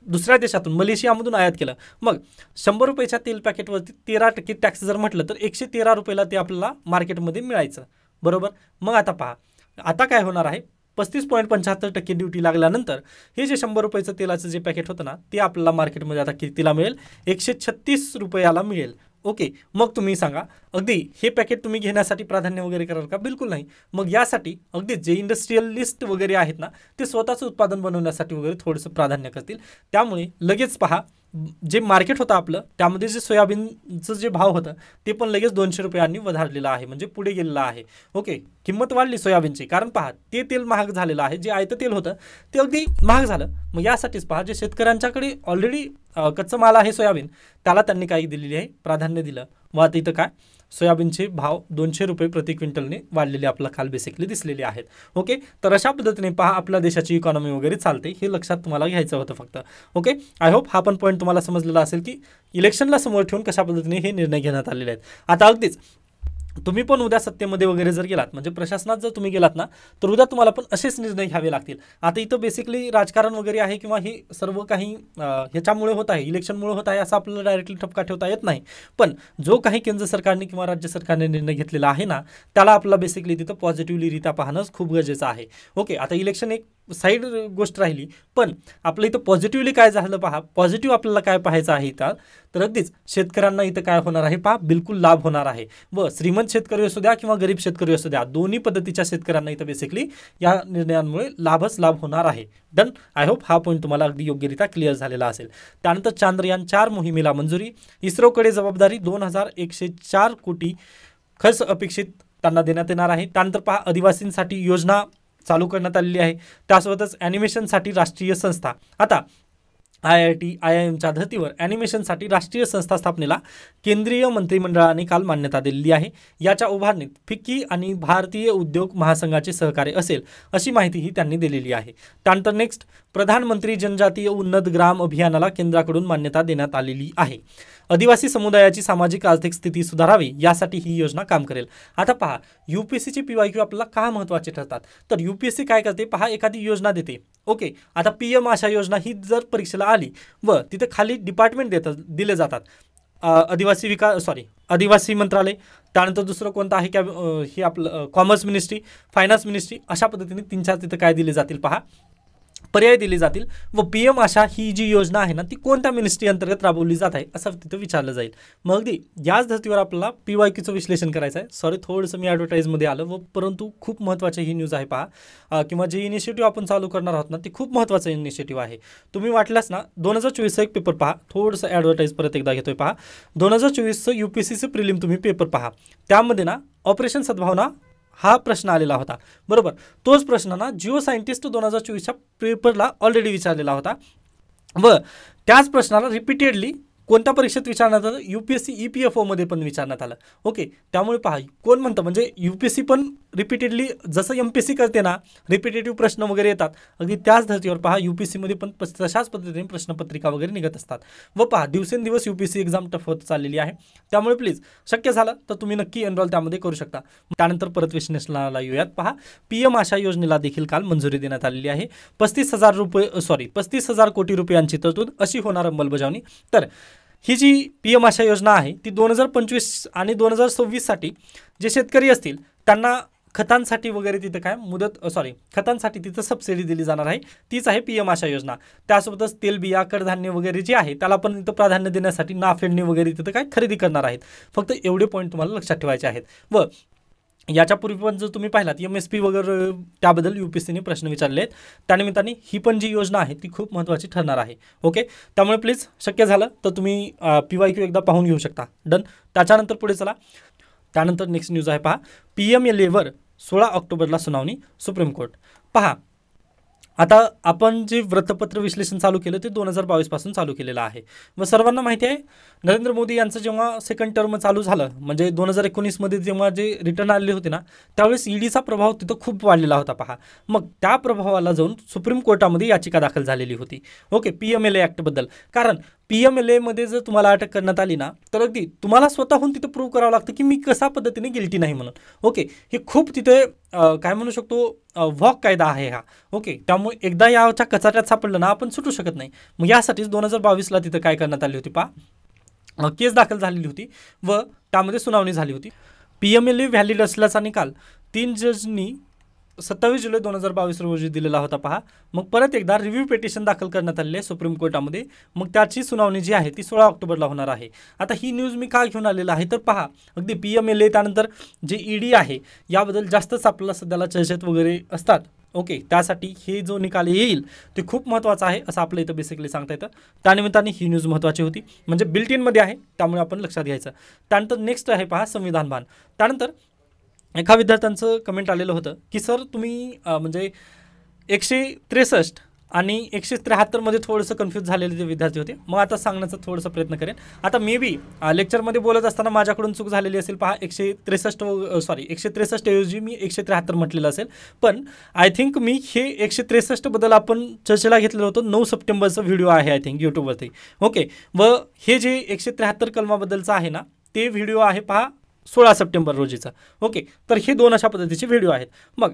दुसऱ्या देशातून मलेशियामधून आयात केलं. मग 100 रुपयाच्या तेल पॅकेटवरती 13% टॅक्स जर म्हटलं तर 113 रुपयाला ते आपल्याला मार्केटमध्ये मिळायचं, बरोबर. मग आता पहा आता काय होणार आहे, 35.75% ड्युटी लागल्यानंतर हे जे 100 रुपयाचं तेलाचं जे पॅकेट होतं ना ते आपल्याला मार्केटमध्ये आता कितीला मिळेल, 136 रुपयाला मिळेल. ओके, मग तुम्ही सांगा अगदी हे पॅकेट तुम्ही घेण्यासाठी प्राधान्य वगैरे कराल का? बिलकुल नाही. मग यासाठी अगदी जे इंडस्ट्रियलिस्ट वगैरे आहेत ना ते स्वतःचं उत्पादन बनवण्यासाठी वगैरे थोडंसं प्राधान्य करतील. त्यामुळे लगेच पहा जे मार्केट होतं आपलं त्यामध्ये जे सोयाबीनचं जे भाव होतं ते पण लगेच 200 रुपयांनी वधारलेलं आहे, म्हणजे पुढे गेलेलं आहे. ओके, किंमत वाढली सोयाबीनची, कारण पहा ते तेल महाग झालेलं आहे, जे आयतं तेल होतं ते अगदी महाग झालं. मग यासाठीच पहा जे शेतकऱ्यांच्याकडे ऑलरेडी कच्चा माल आहे सोयाबीन त्याला त्यांनी काही दिलेली आहे, प्राधान्य दिलं. व आता इथं काय सोयाबीनचे भाव 200 रुपये प्रति क्विंटलने वाढलेले आपला खाल बेसिकली दिसलेले आहेत. ओके, तर अशा पद्धतीने पहा आपल्या देशाची इकॉनॉमी वगैरे चालते, हे लक्षात तुम्हाला घ्यायचं होतं फक्त. ओके, आय होप हा पण पॉईंट तुम्हाला समजलेला असेल की इलेक्शनला समोर ठेवून कशा पद्धतीने हे निर्णय घेण्यात आलेले आहेत. आता अगदीच तुम्ही पण उद्या सत्तेमध्ये वगैरे जर गेलात, म्हणजे प्रशासनात जर तुम्ही गेलात ना तर उद्या तुम्हाला पण असेच निर्णय घ्यावे लागतील. आता इथं बेसिकली राजकारण वगैरे आहे किंवा हे सर्व काही ह्याच्यामुळे होत आहे, इलेक्शनमुळे होत आहे असं आपल्याला डायरेक्टली ठपका ठेवता येत नाही. पण जो काही केंद्र सरकारने किंवा राज्य सरकारने निर्णय घेतलेला आहे ना त्याला आपल्याला बेसिकली तिथं पॉझिटिव्हलीरित्या पाहणंच खूप गरजेचं आहे. ओके, आता इलेक्शन एक साईड गोष्ट राहिली, पण आपलं इथं पॉझिटिव्हली काय झालं पहा, पॉझिटिव्ह आपल्याला काय पाहायचं आहे इथं, तर अगदीच शेतकऱ्यांना इथं काय होणार आहे पहा, बिलकुल लाभ होणार आहे. व श्रीमंत शेतकरी असू द्या किंवा गरीब शेतकरी असू द्या दोन्ही पद्धतीच्या शेतकऱ्यांना इथं बेसिकली या निर्णयांमुळे लाभच लाभ होणार आहे. डन, आय होप हा पॉईंट तुम्हाला अगदी योग्यरित्या क्लिअर झालेला असेल. त्यानंतर चांद्रयान 4 मोहिमेला मंजुरी, इस्रोकडे जबाबदारी, 2104 कोटी खर्च अपेक्षित त्यांना देण्यात येणार आहे. त्यानंतर पहा आदिवासींसाठी योजना चालू करण्यात आलेली आहे. त्यासोबतच ॲनिमेशनसाठी राष्ट्रीय संस्था, आता IIT IIMच्या धर्तीवर ॲनिमेशनसाठी राष्ट्रीय संस्था स्थापनेला केंद्रीय मंत्रिमंडळाने काल मान्यता दिलेली आहे. याच्या उभारणीत फिक्की आणि भारतीय उद्योग महासंघाचे सहकार्य असेल अशी माहितीही त्यांनी दिलेली आहे. त्यानंतर नेक्स्ट प्रधानमंत्री जनजातीय उन्नत ग्राम अभियानाला केंद्राकडून मान्यता देण्यात आलेली आहे. आदिवासी समुदायाची सामाजिक आर्थिक स्थिती सुधारावी यासाठी ही योजना काम करेल. आता पहा UPSCचे PYQ आपल्याला का महत्त्वाचे ठरतात, तर UPSC काय करते पहा, एखादी योजना देते. ओके, आता PM आशा योजना ही जर परीक्षेला आली व तिथे खाली डिपार्टमेंट दिले जातात, आदिवासी मंत्रालय, त्यानंतर दुसरं कोणतं आहे हे आपलं कॉमर्स मिनिस्ट्री, फायनान्स मिनिस्ट्री, अशा पद्धतीने 3-4 तिथं काय दिले जातील पहा, पर्याय दिले जातील. व PM आशा ही जी योजना आहे ना ती कोणत्या मिनिस्ट्री अंतर्गत राबवली जात आहे असं तिथं विचारलं जाईल. मग अगदी याच धर्तीवर आपल्याला PYQचं विश्लेषण करायचं आहे. सॉरी थोडंसं मी ॲडव्हर्टाईजमध्ये आलं, व परंतु खूप महत्त्वाची ही न्यूज आहे पहा, किंवा जे इनिशिएटिव्ह आपण चालू करणार आहोत ना ते खूप महत्त्वाचं इनिशिएटिव्ह आहे. तुम्ही वाटल्यास ना 2024 एक पेपर पहा, थोडंसं ॲडव्हर्टाईज परत एकदा घेतोय पहा. 2024 UPSCचं प्रिलिम तुम्ही पेपर पहा, त्यामध्ये ना ऑपरेशन सद्भावना हा प्रश्न आलेला होता, बरोबर. तोच प्रश्न ना जिओ सायंटिस्ट 2024च्या पेपरला ऑलरेडी विचारलेला होता व त्याच प्रश्नाला रिपीटेडली कोणत्या परीक्षेत विचारण्यात आलं, UPSC EPFO मध्ये पण विचारण्यात आलं. ओके, त्यामुळे पहा कोण म्हणतं म्हणजे UPSC पण रिपीटेडली जसं MPSC करते ना रिपीटेटिव्ह प्रश्न वगैरे येतात, अगदी त्याच धर्तीवर पहा UPSC मध्ये पण तशाच पद्धतीने प्रश्नपत्रिका वगैरे निघत असतात. व पहा दिवसेंदिवस UPSC एक्झाम टफ होत चाललेली आहे, त्यामुळे प्लीज शक्य झालं तर तुम्ही नक्की एनरोल त्यामध्ये करू शकता. त्यानंतर परत विश्लेषणाला येऊयात. पहा PM आशा योजनेला देखील काल मंजुरी देण्यात आलेली आहे. 35,000 कोटी रुपयांची तरतूद अशी होणार अंमलबजावणी. तर ही जी PM आशा योजना आहे ती 2025 आणि 2026 साठी जे शेतकरी असतील त्यांना खतांसाठी वगैरे तिथं काय खतांसाठी तिथं सबसिडी दिली जाणार आहे, तीच आहे PM आशा योजना. त्यासोबतच तेलबिया कडधान्य वगैरे जे आहे त्याला पण तिथं प्राधान्य देण्यासाठी नाफेडणी वगैरे तिथं काय खरेदी करणार आहेत. फक्त एवढे पॉईंट तुम्हाला लक्षात ठेवायचे आहेत. व याच्यापूर्वी पण जर तुम्ही पाहिलात MSP वगैरे त्याबद्दल UPSCने प्रश्न विचारले आहेत. त्यानिमित्ताने ही पण जी योजना आहे ती खूप महत्त्वाची ठरणार आहे. ओके, त्यामुळे प्लीज शक्य झालं तर तुम्ही PYQ एकदा पाहून घेऊ शकता. डन. त्याच्यानंतर पुढे चला. त्यानंतर नेक्स्ट न्यूज आहे पहा, PMLAवर 16 ऑक्टोबरला सुनावणी सुप्रीम कोर्ट. पहा, आता आपण जे वृत्तपत्र विश्लेषण चालू केलं ते 2022 पासून चालू केलेलं आहे. व सर्वांना माहिती आहे नरेंद्र मोदी यांचं जेव्हा सेकंड टर्म चालू झालं, म्हणजे 2019 मध्ये जेव्हा जे रिटर्न आलेले होते ना, त्यावेळेस EDचा प्रभाव तिथं खूप वाढलेला होता. पहा, मग त्या प्रभावाला जाऊन सुप्रीम कोर्टामध्ये याचिका दाखल झालेली होती. Okay, PMLA ॲक्टबद्दल. कारण PMLA मध्ये जर तुम्हाला अटक करण्यात आली ना, तर अगदी तुम्हाला स्वतःहून तिथं प्रूव्ह करावं लागतं की मी कशा पद्धतीने गिल्टी नाही म्हणून. ओके, हे खूप तिथे काय म्हणू शकतो व्हॉक कायदा आहे हा. ओके, त्यामुळे एकदा याच्या कचाट्यात सापडलं ना आपण सुटू शकत नाही. मग यासाठीच 2022ला तिथं काय करण्यात आली होती पहा, केस दाखल झालेली होती व त्यामध्ये सुनावणी झाली होती. PMLA व्हॅलिड असल्याचा निकाल 3 जजनी 27 जुलै 2022 रोजी दिलेला होता. पहा, मग परत एकदा रिव्ह्यू पिटिशन दाखल करण्यात आलेले आहे सुप्रीम कोर्टामध्ये. मग त्याची सुनावणी जी आहे ती 16 ऑक्टोबरला होणार आहे. आता ही न्यूज मी काय घेऊन आलेला आहे तर पहा, अगदी PMLA त्यानंतर जे ED आहे याबद्दल जास्तच आपल्याला सध्याला चर्चेत वगैरे असतात. ओके, त्यासाठी हे जो निकाल येईल ते खूप महत्त्वाचा आहे असं आपलं इथं बेसिकली सांगता येतं. त्यानिमित्ताने ही न्यूज महत्त्वाची होती, म्हणजे बिल्ट इनमध्ये आहे त्यामुळे आपण लक्षात घ्यायचं. त्यानंतर नेक्स्ट आहे पहा, संविधान भान. त्यानंतर एका विद्यार्थ्यांचं कमेंट आलेलं होतं की सर तुम्ही म्हणजे 163 आणि 173 मध्ये थोडंसं कन्फ्यूज झालेले जे विद्यार्थी होते. मग आता सांगण्याचा थोडासा प्रयत्न करेन. आता मे बी लेक्चरमध्ये बोलत असताना माझ्याकडून चूक झालेली असेल. पहा, 163 ऐवजी मी 173 म्हटलेलं असेल. पण आय थिंक मी हे 163 बद्दल आपण चर्चेला घेतलेलं होतं. 9 सप्टेंबरचा व्हिडिओ आहे आय थिंक यूट्यूबवरती. ओके, व हे जे 173 कलमाबद्दलचं आहे ना ते व्हिडिओ आहे पहा 16 सप्टेंबर रोजीचा. ओके, तर हे 2 अशा पद्धतीचे व्हिडिओ आहेत. मग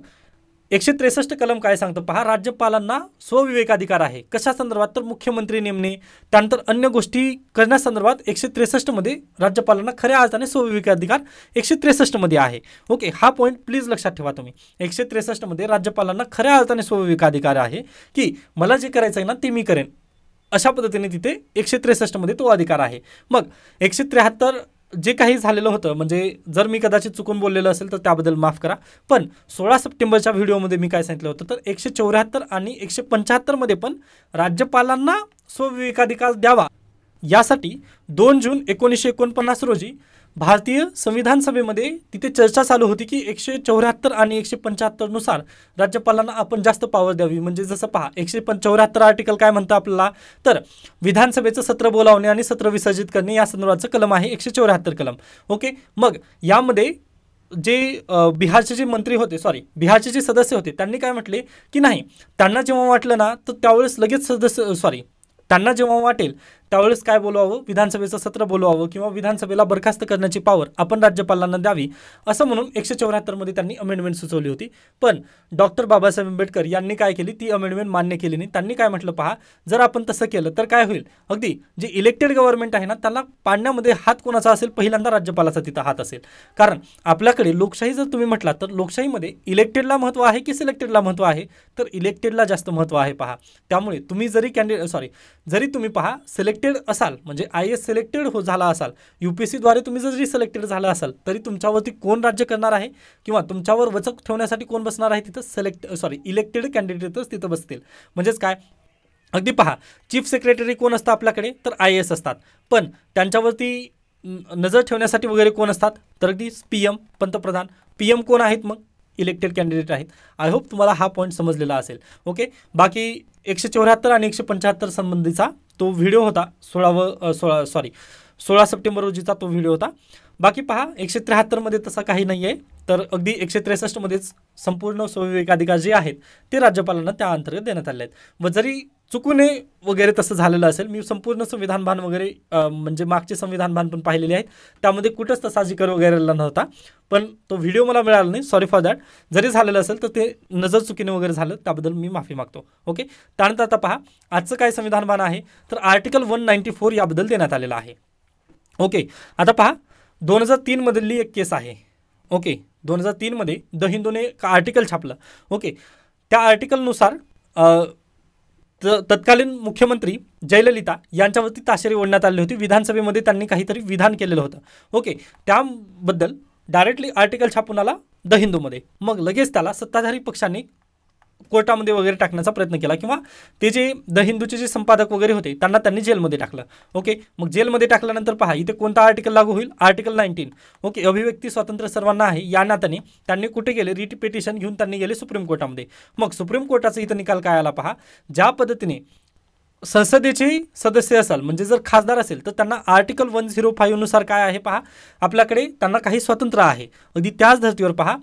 163 कलम काय सांगतं पहा, राज्यपालांना स्वविवेकाधिकार आहे. कशा संदर्भात तर मुख्यमंत्री नेमणे, त्यानंतर अन्य गोष्टी करण्यासंदर्भात 163 मध्ये राज्यपालांना खऱ्या अर्थाने स्वविवेकाधिकार 163 मध्ये आहे. ओके, हा पॉईंट प्लीज लक्षात ठेवा तुम्ही. 163 मध्ये राज्यपालांना खऱ्या अर्थाने स्वविवेकाधिकार आहे की मला जे करायचं आहे ना ते मी करेन, अशा पद्धतीने तिथे 163 मध्ये तो अधिकार आहे. मग 173 जे काही झालेलं होतं, म्हणजे जर मी कदाचित चुकून बोललेलं असेल तर त्याबद्दल माफ करा. पण 16 सप्टेंबरच्या व्हिडिओमध्ये मी काय सांगितलं होतं तर 174 आणि 175 मध्ये पण राज्यपालांना स्वविवेकाधिकार द्यावा यासाठी 2 जून 1949 रोजी भारतीय संविधान सभेमध्ये तिथे चर्चा चालू होती की 174 आणि 175 नुसार राज्यपालांना आपण जास्त पॉवर द्यावी. म्हणजे जसं पहा 174 आर्टिकल काय म्हणतं आपल्याला तर विधानसभेचं सत्र बोलावणे आणि सत्र विसर्जित करणे या संदर्भाचं कलम आहे 174 कलम. ओके, मग यामध्ये जे बिहारचे जे मंत्री होते बिहारचे जे सदस्य होते त्यांनी काय म्हटले की नाही, त्यांना जेव्हा वाटलं ना तर त्यावेळेस लगेच त्यांना जेव्हा वाटेल त्यावेळेस काय बोलवावं, विधानसभेचं सत्र बोलवावं किंवा विधानसभेला बरखास्त करण्याची पॉवर आपण राज्यपालांना द्यावी असं म्हणून 174 मध्ये त्यांनी अमेंडमेंट सुचवली होती. पण डॉक्टर बाबासाहेब आंबेडकर यांनी काय केली, ती अमेंडमेंट मान्य केली नाही. त्यांनी काय म्हटलं पहा, जर आपण तसं केलं तर काय होईल, अगदी जे इलेक्टेड गव्हर्नमेंट आहे ना त्याला पाडण्यामध्ये हात कोणाचा असेल, पहिल्यांदा राज्यपालाचा तिथं हात असेल. कारण आपल्याकडे लोकशाही जर तुम्ही म्हटलात तर लोकशाहीमध्ये इलेक्टेडला महत्त्व आहे की सिलेक्टेडला महत्त्व आहे, तर इलेक्टेडला जास्त महत्त्व आहे. पहा, त्यामुळे तुम्ही जरी तुम्ही पहा सिलेक्टेड असाल, म्हणजे IAS सिलेक्टेड झाला असाल, UPSCद्वारे तुम्ही जरी सिलेक्टेड झाला असाल तरी तुमच्यावरती कोण राज्य करणार आहे किंवा तुमच्यावर वचक ठेवण्यासाठी कोण बसणार आहे तिथं इलेक्टेड कॅन्डिडेटच तिथं बसतील. म्हणजेच काय, अगदी पहा चीफ सेक्रेटरी कोण असतं आपल्याकडे तर IAS असतात, पण त्यांच्यावरती नजर ठेवण्यासाठी वगैरे कोण असतात तर अगदी PM पंतप्रधान. PM कोण आहेत मग इलेक्टेड कॅन्डिडेट आहेत. आय होप तुम्हाला हा पॉईंट समजलेला असेल. ओके, बाकी 174 आणि 175 संबंधीचा तो व्हिडिओ होता 16 सप्टेंबर रोजीचा तो व्हिडिओ होता. बाकी पहा 173 मध्ये तसा काही नाही आहे, तर अगदी 163 मध्येच संपूर्ण स्वविवेकाधिकार जे आहेत ते राज्यपालांना त्या अंतर्गत देण्यात आले आहेत. व जरी चुकून वगैरे तसं झालेलं असेल, मी संपूर्ण संविधान भान वगैरे म्हणजे मागचे संविधान भान पण पाहिलेले आहेत, त्यामध्ये कुठंच तसा जिकर वगैरे नव्हता, पण तो व्हिडिओ मला मिळाला नाही, सॉरी फॉर दॅट. जरी झालेलं असेल तर ते नजर चुकीने वगैरे झालं त्याबद्दल मी माफी मागतो. ओके, त्यानंतर आता पहा आजचं काय संविधान भान आहे तर आर्टिकल 194 याबद्दल देण्यात आलेलं आहे. ओके, आता पहा 2003 मधली एक केस आहे. ओके 2003 मध्ये द हिंदूने एक आर्टिकल छापलं. ओके त्या आर्टिकलनुसार तत्कालीन मुख्यमंत्री जयललिता यांच्यावरती ताशेरे ओढण्यात आली होती. विधानसभेमध्ये त्यांनी काहीतरी विधान केलेलं होतं. ओके त्याबद्दल डायरेक्टली आर्टिकल छापून आला द हिंदूमध्ये. मग लगेच त्याला सत्ताधारी पक्षांनी कोर्टामध्ये वगैरे टाकण्याचा प्रयत्न केला किंवा ते जे द हिंदूचे जे संपादक वगैरे होते त्यांनी जेलमध्ये टाकलं. ओके मग जेलमध्ये टाकल्यानंतर पहा इथे कोणता आर्टिकल लागू होईल, आर्टिकल 19. ओके अभिव्यक्ती स्वातंत्र्य सर्वांना आहे या नात्याने त्यांनी कुठे गेले, रिट पिटिशन घेऊन त्यांनी गेले सुप्रीम कोर्टामध्ये. मग सुप्रीम कोर्टाचा इथं निकाल काय आला पहा, ज्या पद्धतीने संसदेचे सदस्य असाल म्हणजे जर खासदार असेल तर त्यांना आर्टिकल 105 नुसार काय आहे पहा, आपल्याकडे त्यांना काही स्वातंत्र्य आहे. अगदी त्याच धर्तीवर पहा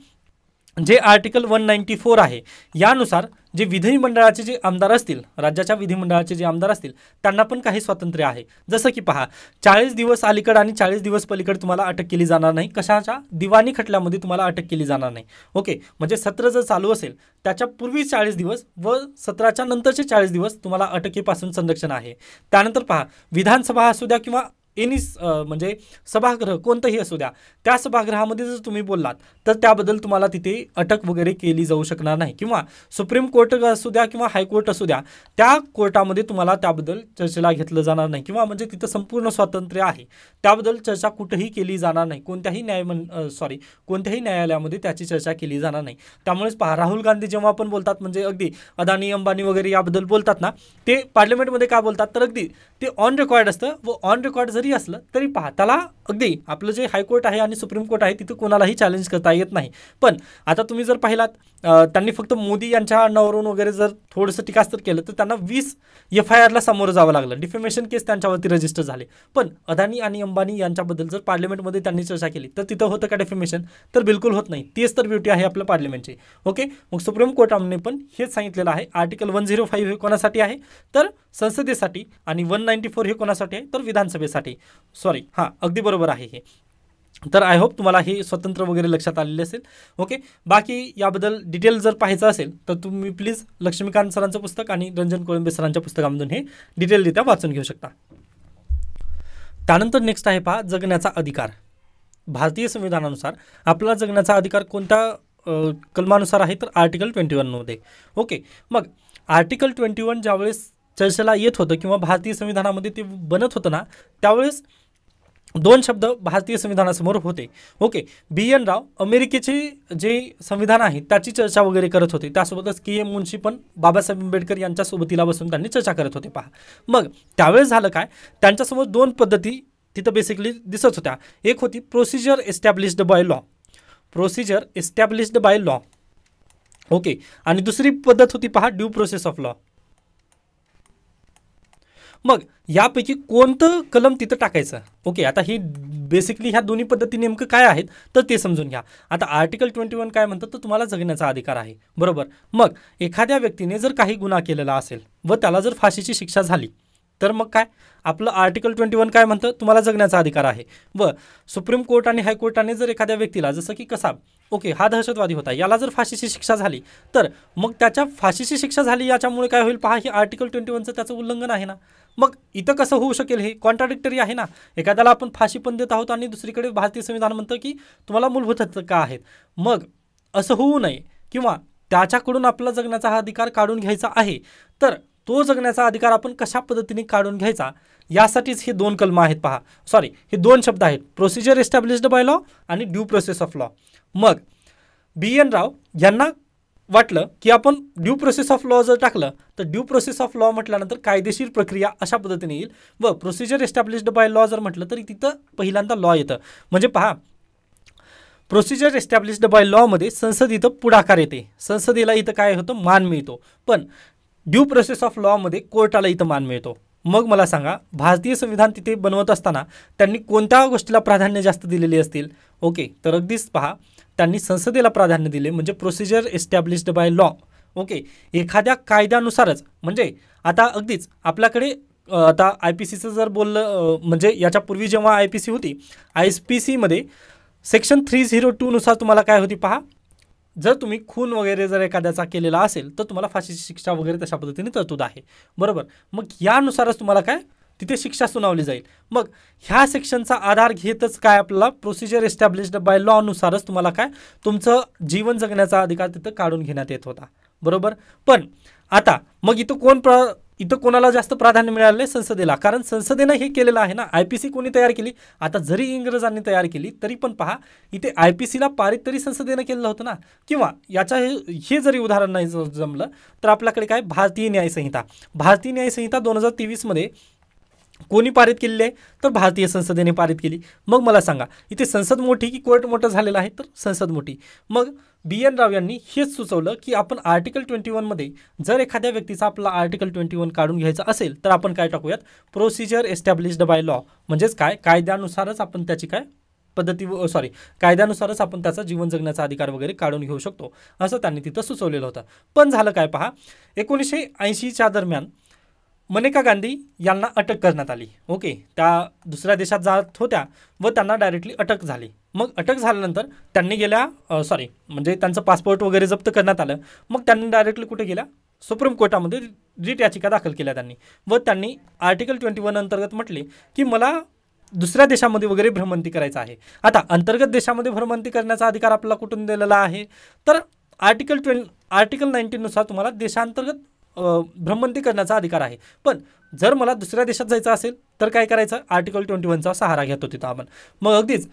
जे आर्टिकल 194 आहे यानुसार जे विधिमंडळाचे जे आमदार असतील, राज्याच्या विधिमंडळाचे जे आमदार असतील त्यांना पण काही स्वातंत्र्य आहे. जसं की पहा 40 दिवस अलीकड आणि 40 दिवस पलीकड तुम्हाला अटक केली जाणार नाही. कशाच्या, दिवाणी खटल्यामध्ये तुम्हाला अटक केली जाणार नाही. ओके म्हणजे सत्र जर चालू असेल त्याच्या पूर्वी 40 दिवस व सत्राच्या नंतरचे 40 दिवस तुम्हाला अटकेपासून संरक्षण आहे. त्यानंतर पहा विधानसभा असू द्या किंवा एनी म्हणजे सभागृह कोणतंही असू द्या, त्या सभागृहामध्ये जर तुम्ही बोललात तर त्याबद्दल तुम्हाला तिथे अटक वगैरे केली जाऊ शकणार नाही. किंवा सुप्रीम कोर्ट असू द्या किंवा हायकोर्ट असू द्या त्या कोर्टामध्ये तुम्हाला त्याबद्दल चर्चेला घेतलं जाणार नाही. किंवा म्हणजे तिथं संपूर्ण स्वातंत्र्य आहे त्याबद्दल चर्चा कुठेही केली जाणार नाही. कोणत्याही न्यायालयामध्ये त्याची चर्चा केली जाणार नाही. त्यामुळेच पहा राहुल गांधी जेव्हा आपण बोलतात म्हणजे अगदी अदानी अंबानी वगैरे याबद्दल बोलतात ना, ते पार्लमेंटमध्ये का बोलतात तर अगदी ते ऑन रेकॉर्ड असतं व ऑन रेकॉर्ड जरी असलं तरी पहा त्याला अगदी आपलं जे हायकोर्ट आहे आणि सुप्रीम कोर्ट आहे तिथं कोणालाही चॅलेंज करता येत नाही. पण आता तुम्ही जर पाहिलात त्यांनी फक्त मोदी यांच्या नावावरून वगैरे जर थोडंसं टीकास्त्र केलं तर त्यांना 20 FIRला सामोरं जावं लागलं. डिफेमेशन केस त्यांच्यावरती रजिस्टर झाले. पण अदानी आणि अंबानी यांच्याबद्दल जर पार्लमेंटमध्ये त्यांनी चर्चा केली तर तिथं होतं का डिफेमेशन, तर बिलकुल होत नाही. तेच तर ब्युटी आहे आपल्या पार्लमेंटची. ओके मग सुप्रीम कोर्टाने पण हेच सांगितलेलं आहे. आर्टिकल 105 हे कोणासाठी आहे तर संसदेसाठी आणि 194 हे कोणासाठी आहे तर विधानसभेसाठी. सॉरी अगदी बरोबर आहे हे. तर आय होप तुम्हाला हे स्वतंत्र वगैरे लक्षात आलेले असेल. ओके बाकी याबद्दल डिटेल जर पाहायचं असेल तर तुम्ही प्लीज लक्ष्मीकांत सरांचं पुस्तक आणि रंजन कोळंबे सरांच्या पुस्तकामधून हे डिटेलरित्या वाचून घेऊ शकता. त्यानंतर नेक्स्ट आहे पहा जगण्याचा अधिकार. भारतीय संविधानानुसार आपला जगण्याचा अधिकार कोणत्या कलमानुसार आहे तर आर्टिकल 21 मध्ये. ओके मग आर्टिकल 21 ज्यावेळेस चर्चेला येत होतं किंवा भारतीय संविधानामध्ये ते बनत होतं ना त्यावेळेस दोन शब्द भारतीय संविधानासमोर होते. ओके BN राव अमेरिकेचे जे संविधान आहे त्याची चर्चा वगैरे करत होते. त्यासोबतच KM मुन्शी पण बाबासाहेब आंबेडकर यांच्या सोबतीला बसून त्यांनी चर्चा करत होते. पहा मग त्यावेळेस झालं काय, त्यांच्यासमोर दोन पद्धती तिथं बेसिकली दिसत होत्या. एक होती procedure established by law. Okay आणि दुसरी पद्धत होती पहा ड्यू प्रोसेस ऑफ लॉ. मग यापैकी कोणतं कलम तिथं टाकायचं. ओके आता ही बेसिकली ह्या दोन्ही पद्धती नेमकं काय आहेत तर ते समजून घ्या. आता आर्टिकल 21 काय म्हणतं तर तुम्हाला जगण्याचा अधिकार आहे, बरोबर. मग एखाद्या व्यक्तीने जर काही गुन्हा केलेला असेल व त्याला जर फाशीची शिक्षा झाली तर मग काय आपलं आर्टिकल 21 काय म्हणतं तुम्हाला जगण्याचा अधिकार आहे. व सुप्रीम कोर्ट आणि हायकोर्टाने जर एखाद्या व्यक्तीला जसं की कसाब ओके हा दहशतवादी होता याला जर फाशीची शिक्षा झाली तर मग त्याच्या फाशीची शिक्षा झाली याच्यामुळे काय होईल पहा हे आर्टिकल 21चं त्याचं उल्लंघन आहे ना. मग इथं कसं होऊ शकेल, हे कॉन्ट्राडिक्टरी आहे ना. एखाद्याला आपण फाशी पण देत आहोत आणि दुसरीकडे भारतीय संविधान म्हणतं की तुम्हाला मूलभूत हक्क आहेत. मग असं होऊ नये किंवा त्याच्याकडून आपला जगण्याचा हा अधिकार काढून घ्यायचा आहे तर तो जगण्याचा अधिकार आपण कशा पद्धतीने काढून घ्यायचा यासाठीच हे दोन कलम आहेत. पहा सॉरी हे दोन शब्द आहेत प्रोसिजर एस्टॅब्लिश्ड बाय लॉ आणि ड्यू प्रोसेस ऑफ लॉ. मग BN राव यांना वाटलं की आपण ड्यू प्रोसेस ऑफ लॉ जर टाकलं तर ड्यू प्रोसेस ऑफ लॉ म्हटल्यानंतर कायदेशीर प्रक्रिया अशा पद्धतीने येईल व प्रोसिजर एस्टॅब्लिश्ड बाय लॉ जर म्हटलं तरी तिथं पहिल्यांदा लॉ येतं. म्हणजे पहा प्रोसिजर एस्टॅब्लिश्ड बाय लॉमध्ये संसद इथं पुढाकार येते, संसदेला इथं काय होतं मान मिळतो. पण ड्यू प्रोसेस ऑफ लॉमध्ये कोर्टाला इथं मान मिळतो. मग मला सांगा भारतीय संविधान तिथे बनवत असताना त्यांनी कोणत्या गोष्टीला प्राधान्य जास्त दिलेली असतील. ओके तर अगदीच पहा त्यांनी संसदेला प्राधान्य दिले म्हणजे procedure established by law. Okay एखाद्या कायद्यानुसारच म्हणजे आता अगदीच आपल्याकडे आता IPCचं जर बोललं म्हणजे याच्यापूर्वी जेव्हा IPC होती IPCमध्ये सेक्शन 302 नुसार तुम्हाला काय होती पहा जर तुम्ही खून वगैरे जर एखाद्याचा केलेला असेल तर तुम्हाला फाशीची शिक्षा वगैरे तशा पद्धतीने तरतूद आहे, बरोबर. मग यानुसारच तुम्हाला काय तिथे शिक्षा सुनावली जाईल. मग ह्या सेक्शनचा आधार घेतच काय आपल्याला प्रोसिजर एस्टॅब्लिश्ड बाय लॉ नुसारच तुम्हाला काय तुमचं जीवन जगण्याचा अधिकार तिथं काढून घेण्यात येत होता. बरोबर. पण आता मग इथं कोणाला जास्त प्राधान्य मिळालं? संसदेला. कारण संसदेनं हे केलेलं आहे ना. IPC कोणी तयार केली? आता जरी इंग्रजांनी तयार केली तरी पण पहा इथे IPCला पारित तरी संसदेनं केलेलं होतं ना. किंवा याच्या हे जरी उदाहरण नाही जमलं तर आपल्याकडे काय भारतीय न्यायसंहिता. भारतीय न्यायसंहिता 2023 कोणी पारित केलेली आहे? तर भारतीय संसदेने पारित केली. मग मला सांगा इथे संसद मोठी की कोर्ट मोठं झालेलं आहे? तर संसद मोठी. मग BN राव यांनी हेच सुचवलं की आपण आर्टिकल 21 जर एखाद्या व्यक्तीचा आपला आर्टिकल 21 काढून घ्यायचा असेल तर आपण काय टाकूयात? Procedure established by law. म्हणजेच काय कायद्यानुसारच आपण त्याची काय कायद्यानुसारच आपण त्याचा जीवन जगण्याचा अधिकार वगैरे काढून घेऊ शकतो असं त्यांनी तिथं सुचवलेलं होतं. पण झालं काय पहा 1980च्या दरम्यान मनेका गांधी यांना अटक करण्यात आली. ओके. त्या दुसऱ्या देशात जात होत्या व त्यांना डायरेक्टली अटक झाली. मग अटक झाल्यानंतर त्यांनी म्हणजे त्यांचं पासपोर्ट वगैरे जप्त करण्यात आलं. मग त्यांनी डायरेक्टली कुठे गेल्या? सुप्रीम कोर्टामध्ये रिट याचिका दाखल केल्या त्यांनी. व त्यांनी आर्टिकल 21 अंतर्गत म्हटले की मला दुसऱ्या देशामध्ये वगैरे भ्रमंती करायचं आहे. आता अंतर्गत देशामध्ये भ्रमंती करण्याचा अधिकार आपल्याला कुठून दिलेला आहे? तर आर्टिकल 19 नुसार तुम्हाला देशांतर्गत भ्रमंती करण्याचा अधिकार आहे. पण जर मला दुसऱ्या देशात जायचं असेल तर काय करायचं? आर्टिकल 21चा सहारा घेतो तिथं आपण. मग अगदीच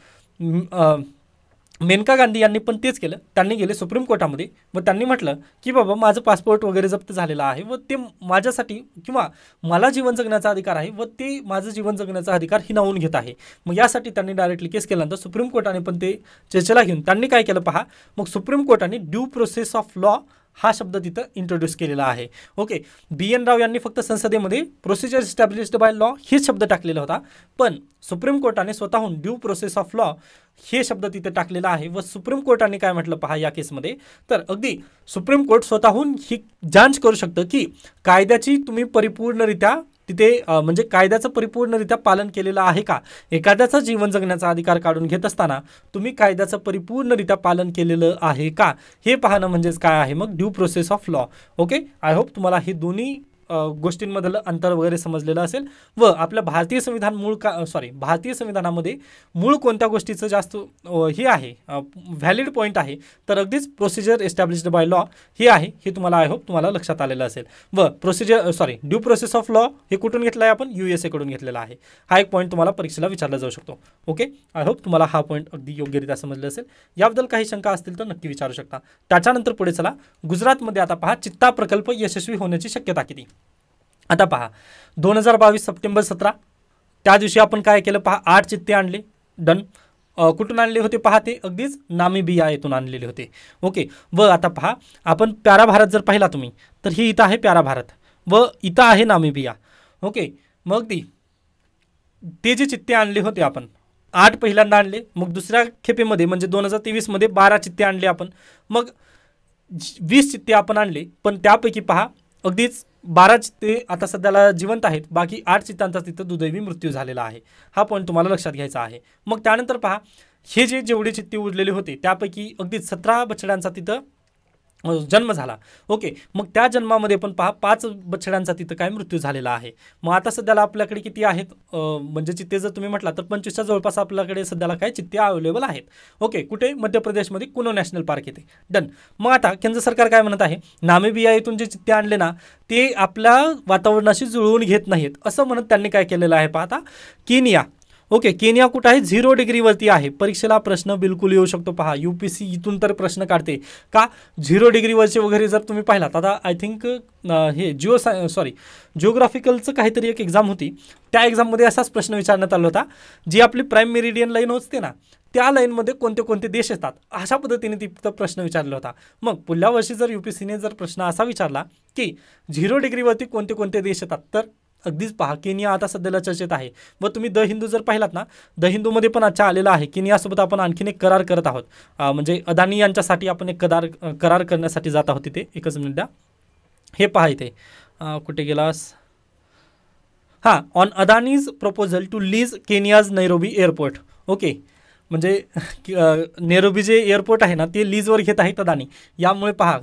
मेनका गांधी यांनी पण तेच केलं. त्यांनी गेले सुप्रीम कोर्टामध्ये व त्यांनी म्हटलं की बाबा माझं पासपोर्ट वगैरे जप्त झालेलं आहे व ते माझ्यासाठी किंवा मला जीवन जगण्याचा अधिकार आहे व ते माझं जीवन जगण्याचा अधिकार हिनावून घेत आहे. मग यासाठी त्यांनी डायरेक्टली केस केल्यानंतर सुप्रीम कोर्टाने पण ते चर्चेला घेऊन त्यांनी काय केलं पहा. मग सुप्रीम कोर्टाने ड्यू प्रोसेस ऑफ लॉ हा शब्द तिथं इंट्रोड्यूस केलेला आहे. ओके. BN राव यांनी फक्त संसदेमध्ये प्रोसिजर एस्टॅब्लिश्ड बाय लॉ हेच शब्द टाकलेला होता. पण सुप्रीम कोर्टाने स्वतःहून ड्यू प्रोसेस ऑफ लॉ हे शब्द तिथे टाकलेला आहे. व सुप्रीम कोर्टाने काय म्हटलं पहा या केसमध्ये, तर अगदी सुप्रीम कोर्ट स्वतःहून ही जांच करू शकतं की कायद्याची तुम्ही परिपूर्णरित्या तिथे म्हणजे कायद्याचं परिपूर्णरित्या पालन केलेलं आहे का? एखाद्याचं जीवन जगण्याचा अधिकार काढून घेत असताना तुम्ही कायद्याचं परिपूर्णरित्या पालन केलेलं आहे का हे पाहणं म्हणजेच काय आहे मग due process of law. Okay. I hope तुम्हाला हे दोन्ही गोष्टींमधलं अंतर वगैरे समजलेलं असेल. व आपल्या भारतीय संविधानामध्ये मूळ कोणत्या गोष्टीचं जास्त हे आहे व्हॅलिड पॉईंट आहे तर अगदीच प्रोसिजर एस्टॅब्लिश्ड बाय लॉ हे आहे. हे तुम्हाला आय होप तुम्हाला लक्षात आलेलं असेल. व ड्यू प्रोसेस ऑफ लॉ हे कुठून घेतलं आहे आपण? USA कडून घेतलेला आहे. हा एक पॉईंट तुम्हाला परीक्षेला विचारला जाऊ शकतो. ओके. आय होप तुम्हाला हा पॉईंट अगदी योग्यरित्या समजलं असेल. याबद्दल काही शंका असतील तर नक्की विचारू शकता. त्याच्यानंतर पुढे चला. गुजरातमध्ये आता पहा चित्ता प्रकल्प यशस्वी होण्याची शक्यता किती? आता पहा 2022 सप्टेंबर 17 त्या दिवशी आपण काय केलं पहा 8 चित्ते आणले. डन. कुठून आणले होते पहा? ते अगदीच नामिबिया येथून आणलेले होते. ओके. व आता पहा आपण प्यारा भारत जर पाहिला तुम्ही तर ही इथं आहे प्यारा भारत व इथं आहे नामिबिया. ओके. मग ते जे चित्ते आणले होते आपण 8 पहिल्यांदा आणले. मग दुसऱ्या खेपेमध्ये म्हणजे 2023 12 चित्ते आणले आपण. मग 20 चित्ते आपण आणले. पण त्यापैकी पहा अगदीच 12 चित्ते आता सध्याला जिवंत आहेत. बाकी 8 चित्तांचा तिथं दुर्दैवी मृत्यू झालेला आहे. हा पॉईंट तुम्हाला लक्षात घ्यायचा आहे. मग त्यानंतर पहा हे जेवढे चित्ते उरलेले होते त्यापैकी अगदीच 17 बछड्यांचा तिथं जन्म झाला. ओके. मग त्या जन्मामध्ये पण पहा 5 बछड्यांचा तिथं काय मृत्यू झालेला आहे. मग आता सध्याला आपल्याकडे किती आहेत म्हणजे चित्ते जर तुम्ही म्हटला तर 25च्या जवळपास आपल्याकडे सध्याला काय चित्ते अवेलेबल आहेत. ओके. कुठे? मध्य प्रदेशमध्ये कुनो नॅशनल पार्क येते. डन. मग आता केंद्र सरकार काय म्हणत आहे? नामिबिया येथून जे चित्ते आणले ना ते आपल्या वातावरणाशी जुळवून घेत नाहीत असं म्हणत त्यांनी काय केलेलं आहे पाहता केनिया. ओके. केनिया कुठं आहे? 0 डिग्रीवरती आहे. परीक्षेला प्रश्न बिलकुल येऊ शकतो. पहा UPC इथून तर प्रश्न काढते का 0 डिग्रीवरचे वगैरे जर तुम्ही पाहिलात. आता आय थिंक हे जिओग्राफिकलचं काहीतरी एक एक्झाम होती. त्या एक्झाममध्ये असाच प्रश्न विचारण्यात आला होता. जी आपली प्राईम मेरिडियन लाईन असते ना त्या लाईनमध्ये कोणते कोणते देश येतात अशा पद्धतीने तिथं प्रश्न विचारला होता. मग पुढल्या वर्षी जर UPCने जर प्रश्न असा विचारला की 0 डिग्रीवरती कोणते कोणते देश येतात तर अगदीच पहा केनिया आता सध्याला चर्चेत आहे. व तुम्ही द हिंदू जर पाहिलात ना द हिंदूमध्ये पण आजच्या आलेला आहे. केनियासोबत आपण आणखीन एक करार करत आहोत. म्हणजे अदानी यांच्यासाठी आपण एक करार करण्यासाठी जात आहोत तिथे. एकच मिनिट द्या. हे पहा इथे कुठे गेलास? हां. On Adani's proposal to lease Kenya's Nairobi airport. Okay. म्हणजे नैरोबी जे एअरपोर्ट आहे ना ते लीजवर घेत आहेत अदानी. यामुळे पहा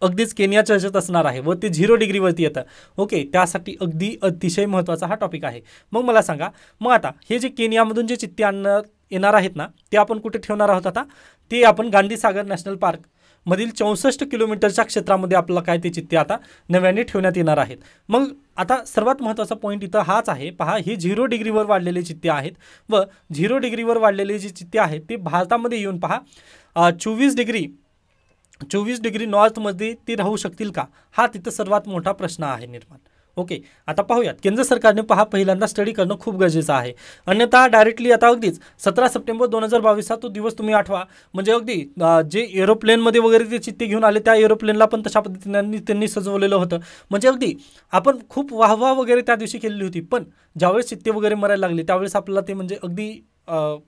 अगदीच केनियाच्या ह्याच्यात असणार आहे व ते 0 डिग्रीवरती येतं. ओके, त्यासाठी अगदी अतिशय महत्त्वाचा हा टॉपिक आहे. मग मला सांगा, मग आता हे जे केनियामधून जे चित्ते येणार आहेत ना, ते आपण कुठे ठेवणार आहोत आता? ते आपण गांधी सागर नॅशनल पार्क मधील 64 किलोमीटरच्या क्षेत्रामध्ये आपल्याला काय ते चित्ते आता नव्याने ठेवण्यात येणार आहेत. मग आता सर्वात महत्त्वाचा पॉईंट इथं हाच आहे, पहा, हे 0 डिग्रीवर वाढलेले चित्ते आहेत व 0 डिग्रीवर वाढलेले जे चित्ते आहेत ते भारतामध्ये येऊन पहा 24 डिग्री नॉर्थमध्ये ते राहू शकतील का, हा तिथं सर्वात मोठा प्रश्न आहे निर्माण. ओके, आता पाहूयात. केंद्र सरकारने पहा पहिल्यांदा स्टडी करणं खूप गरजेचं आहे. अन्यथा डायरेक्टली आता अगदीच 17 सप्टेंबर 2022 तो दिवस तुम्ही आठवा, म्हणजे अगदी जे एरोप्लेनमध्ये वगैरे ते चित्ते घेऊन आले त्या एरोप्लेनला पण तशा पद्धतीने त्यांनी सजवलेलं होतं. म्हणजे अगदी आपण खूप वाहवा वगैरे त्या दिवशी केलेली होती, पण ज्यावेळेस चित्ते वगैरे मरायला लागले त्यावेळेस आपल्याला ते म्हणजे अगदी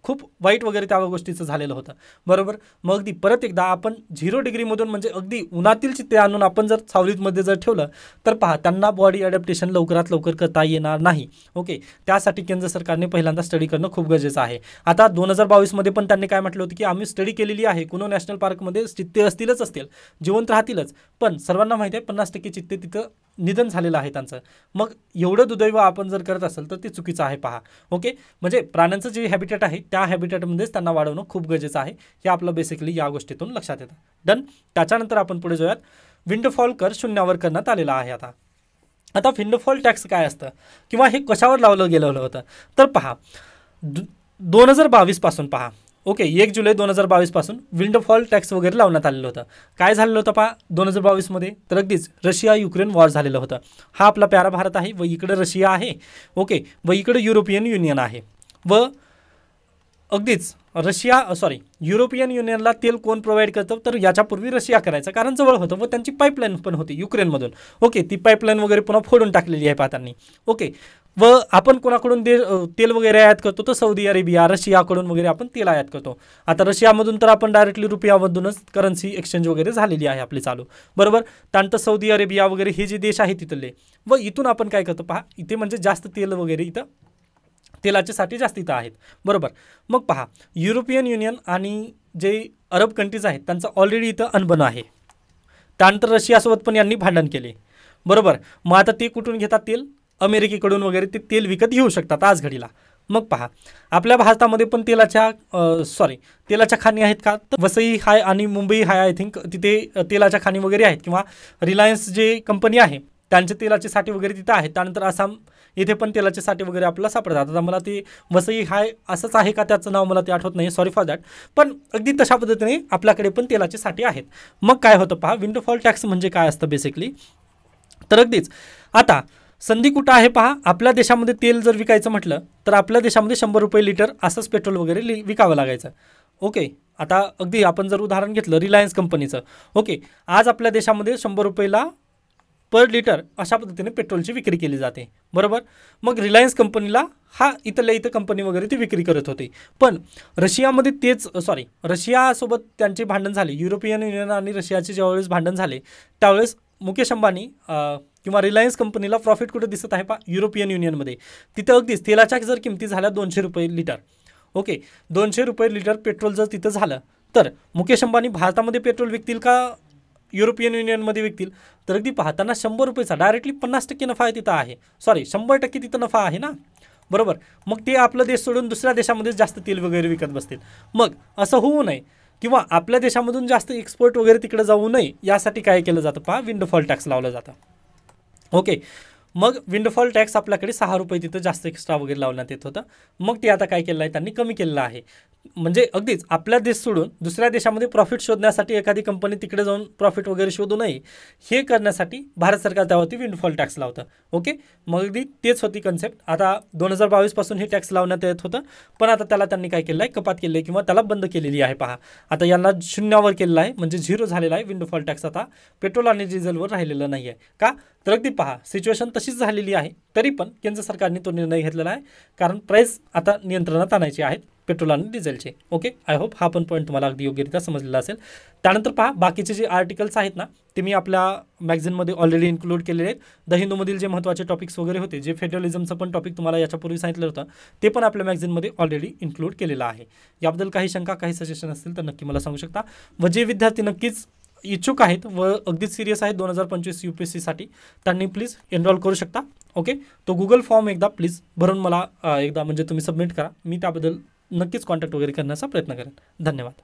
खूप वाईट वगैरे त्या गोष्टीचं झालेलं होतं. बरोबर, मग अगदी परत एकदा आपण 0 डिग्रीमधून म्हणजे अगदी उन्हातील चित्ते आणून आपण जर सावलीमध्ये जर ठेवलं तर पहा त्यांना बॉडी अडॅप्टेशन लवकरात लवकर करता येणार नाही. ओके, त्यासाठी केंद्र सरकारने पहिल्यांदा स्टडी करणं खूप गरजेचं आहे. आता 2022 पण त्यांनी काय म्हटलं होतं की आम्ही स्टडी केलेली आहे, कुनो नॅशनल पार्कमध्ये चित्ते असतील, जिवंत राहतीलच, पण सर्वांना माहिती आहे 50% चित्ते तिथं निधन झालेलं आहे त्यांचं. मग एवढं दुर्दैव आपण जर करत असेल तर ते चुकीचं आहे. पहा, ओके, म्हणजे प्राण्यांचं जे हॅबिटेट आहे त्या हॅबिटेटमध्येच त्यांना वाढवणं खूप गरजेचं आहे, हे आपलं बेसिकली या गोष्टीतून लक्षात येतं. डन. त्याच्यानंतर आपण पुढे जाऊयात. विंडफॉल कर शून्यावर करण्यात आलेला आहे. आता विंडफॉल टॅक्स काय असतं किंवा हे कशावर लावलं गेलेलं होतं तर पहा 2022 पासून पहा, ओके, 1 जुलै 2022 पासून विंडफॉल टॅक्स वगैरे लावण्यात आलेलं होतं. काय झालेलं होतं पहा 2022 मध्ये, तर अगदीच रशिया युक्रेन वॉर झालेलं होतं. हा आपला प्यारा भारत आहे व इकडे रशिया आहे. ओके, व इकडे युरोपियन युनियन आहे व अगदीच युरोपियन युनियनला तेल कोण प्रोव्हाइड करतं तर याच्यापूर्वी रशिया करायचं, कारण जवळ होतं व त्यांची पाईपलाईन पण होती युक्रेनमधून. ओके, ती पाईपलाईन वगैरे पुन्हा फोडून टाकलेली आहे पाहतांनी. ओके, व आपण कोणाकडून तेल वगैरे आयात करतो तर सौदी अरेबिया, रशियाकडून वगैरे आपण तेल आयात करतो. आता रशियामधून तर आपण डायरेक्टली रुपयामधूनच करन्सी एक्सचेंज वगैरे झालेली आहे आपली चालू. बरोबर, त्यानंतर सौदी अरेबिया वगैरे हे जे देश आहेत तिथले, व इथून आपण काय करतो पहा, इथे म्हणजे जास्त तेल वगैरे इथं तेलाचे साठे जास्त इथं आहेत. बरोबर, मग पहा युरोपियन युनियन आणि जे अरब कंट्रीज आहेत त्यांचं ऑलरेडी इथं अनबन आहे. त्यानंतर रशियासोबत पण यांनी भांडण केले. बरोबर, मग आता ते कुठून घेतात तेल, अमेरिकेकडून वगैरे ते तेल विकत घेऊ शकतात आज घडीला. मग पहा आपल्या भारतामध्ये पण तेलाच्या खाणी आहेत का, तर वसई हाय आणि मुंबई हाय, आय थिंक तिथे तेलाच्या खाणी वगैरे आहेत, किंवा रिलायन्स जे कंपनी आहे त्यांचे तेलाचे साठे वगैरे तिथं आहेत. त्यानंतर आसाम इथे पण तेलाचे साठे वगैरे आपल्याला सापडतात. आता मला ते वसई हाय असंच आहे का त्याचं नाव मला ते आठवत नाही, सॉरी फॉर दॅट, पण अगदी तशा पद्धतीने आपल्याकडे पण तेलाचे साठे आहेत. मग काय होतं पहा, विंडफॉल टॅक्स म्हणजे काय असतं बेसिकली, तर अगदीच आता संधी कुठं आहे पहा, आपल्या देशामध्ये तेल जर विकायचं म्हटलं तर आपल्या देशामध्ये 100 रुपये लिटर असंच पेट्रोल वगैरे विकावं लागायचं. ओके, आता अगदी आपण जर उदाहरण घेतलं रिलायन्स कंपनीचं, ओके, आज आपल्या देशामध्ये 100 रुपयेला पर लिटर अशा पद्धतीने पेट्रोलची विक्री केली जाते. बरोबर, मग रिलायन्स कंपनीला इथं कंपनी वगैरे ती विक्री करत होती. पण रशियामध्ये रशियासोबत त्यांचे भांडण झाले, युरोपियन युनियन आणि रशियाचे ज्यावेळेस भांडण झाले त्यावेळेस मुकेश अंबानी किंवा रिलायन्स कंपनीला प्रॉफिट कुठं दिसत आहे पहा, युरोपियन युनियनमध्ये. तिथं अगदीच तेलाच्या जर किमती झाल्या 200 रुपये लिटर, ओके, 200 रुपये लिटर पेट्रोल जर तिथं झालं तर मुकेश अंबानी भारतामध्ये पेट्रोल विकतील का युरोपियन युनियनमध्ये विकतील, तर अगदी पाहताना 100 रुपयेचा डायरेक्टली 50% नफा तिथं आहे, 100% तिथं नफा आहे ना. बरोबर, मग ते आपलं देश सोडून दुसऱ्या देशामध्ये जास्त तेल वगैरे विकत बसतील. मग असं होऊ नये किंवा आपल्या देशामधून जास्त एक्सपोर्ट वगैरे तिकडे जाऊ नये यासाठी काय केलं जातं पहा, विंडफॉल टॅक्स लावलं जातं. ओके, मग विंडफॉल टॅक्स आपल्याकडे 6 रुपये तिथं जास्त एक्स्ट्रा वगैरे लावण्यात येत होतं. मग ते आता काय केलं आहे त्यांनी, कमी केलेलं आहे. म्हणजे अगदीच आपला देश सोडून दुसऱ्या देशामध्ये प्रॉफिट शोधण्यासाठी एखादी कंपनी तिकडे जाऊन प्रॉफिट वगैरे शोधू नये हे करण्यासाठी भारत सरकार त्यावरती विंडफॉल टॅक्स लावतं. ओके, मग अगदी तेच होती कन्सेप्ट. आता 2022 पासून हे टॅक्स लावण्यात येत होतं, पण आता त्याला त्यांनी काय केलं आहे, कपात केली आहे किंवा त्याला बंद केलेली आहे. पहा आता यांना शून्यावर केलेलं आहे, म्हणजे 0 झालेला आहे विंडफॉल टॅक्स. आता पेट्रोल आणि डिझेलवर राहिलेलं नाही आहे का, तर अगदी पहा सिच्युएशन तशीच झालेली आहे. तरी पण केंद्र सरकारने तो निर्णय घेतलेला आहे, कारण प्राईस आता नियंत्रणात आणायची आहेत पेट्रोल आणि डिझेलचे. ओके, आय होप हा पण पॉईंट तुम्हाला अगदी योग्यरित्या समजलेला असेल. त्यानंतर पहा बाकीचे जे आर्टिकल्स आहेत ना ते मी आपल्या मॅगझिनमध्ये ऑलरेडी इन्क्लूड केलेले आहेत. द हिंदूमधील जे महत्त्वाचे टॉपिक्स वगैरे होते, जे फेडरलिझमचं पण टॉपिक तुम्हाला याच्यापूर्वी सांगितलं होतं, ते पण आपल्या मॅगझिनमध्ये ऑलरेडी इन्क्लूड केलेलं आहे. याबद्दल काही शंका काही सजेशन असतील तर नक्की मला सांगू शकता. व जे विद्यार्थी नक्कीच इच्छुक आहेत व अगदीच सिरियस आहेत 2025 UPSCसाठी, त्यांनी प्लीज एनरोल करू शकता. ओके, तो गुगल फॉर्म एकदा प्लीज भरून मला एकदा म्हणजे तुम्ही सबमिट करा. मी त्याबद्दल नक्कीच कॉन्टॅक्ट वगैरे करण्याचा प्रयत्न करेन. धन्यवाद.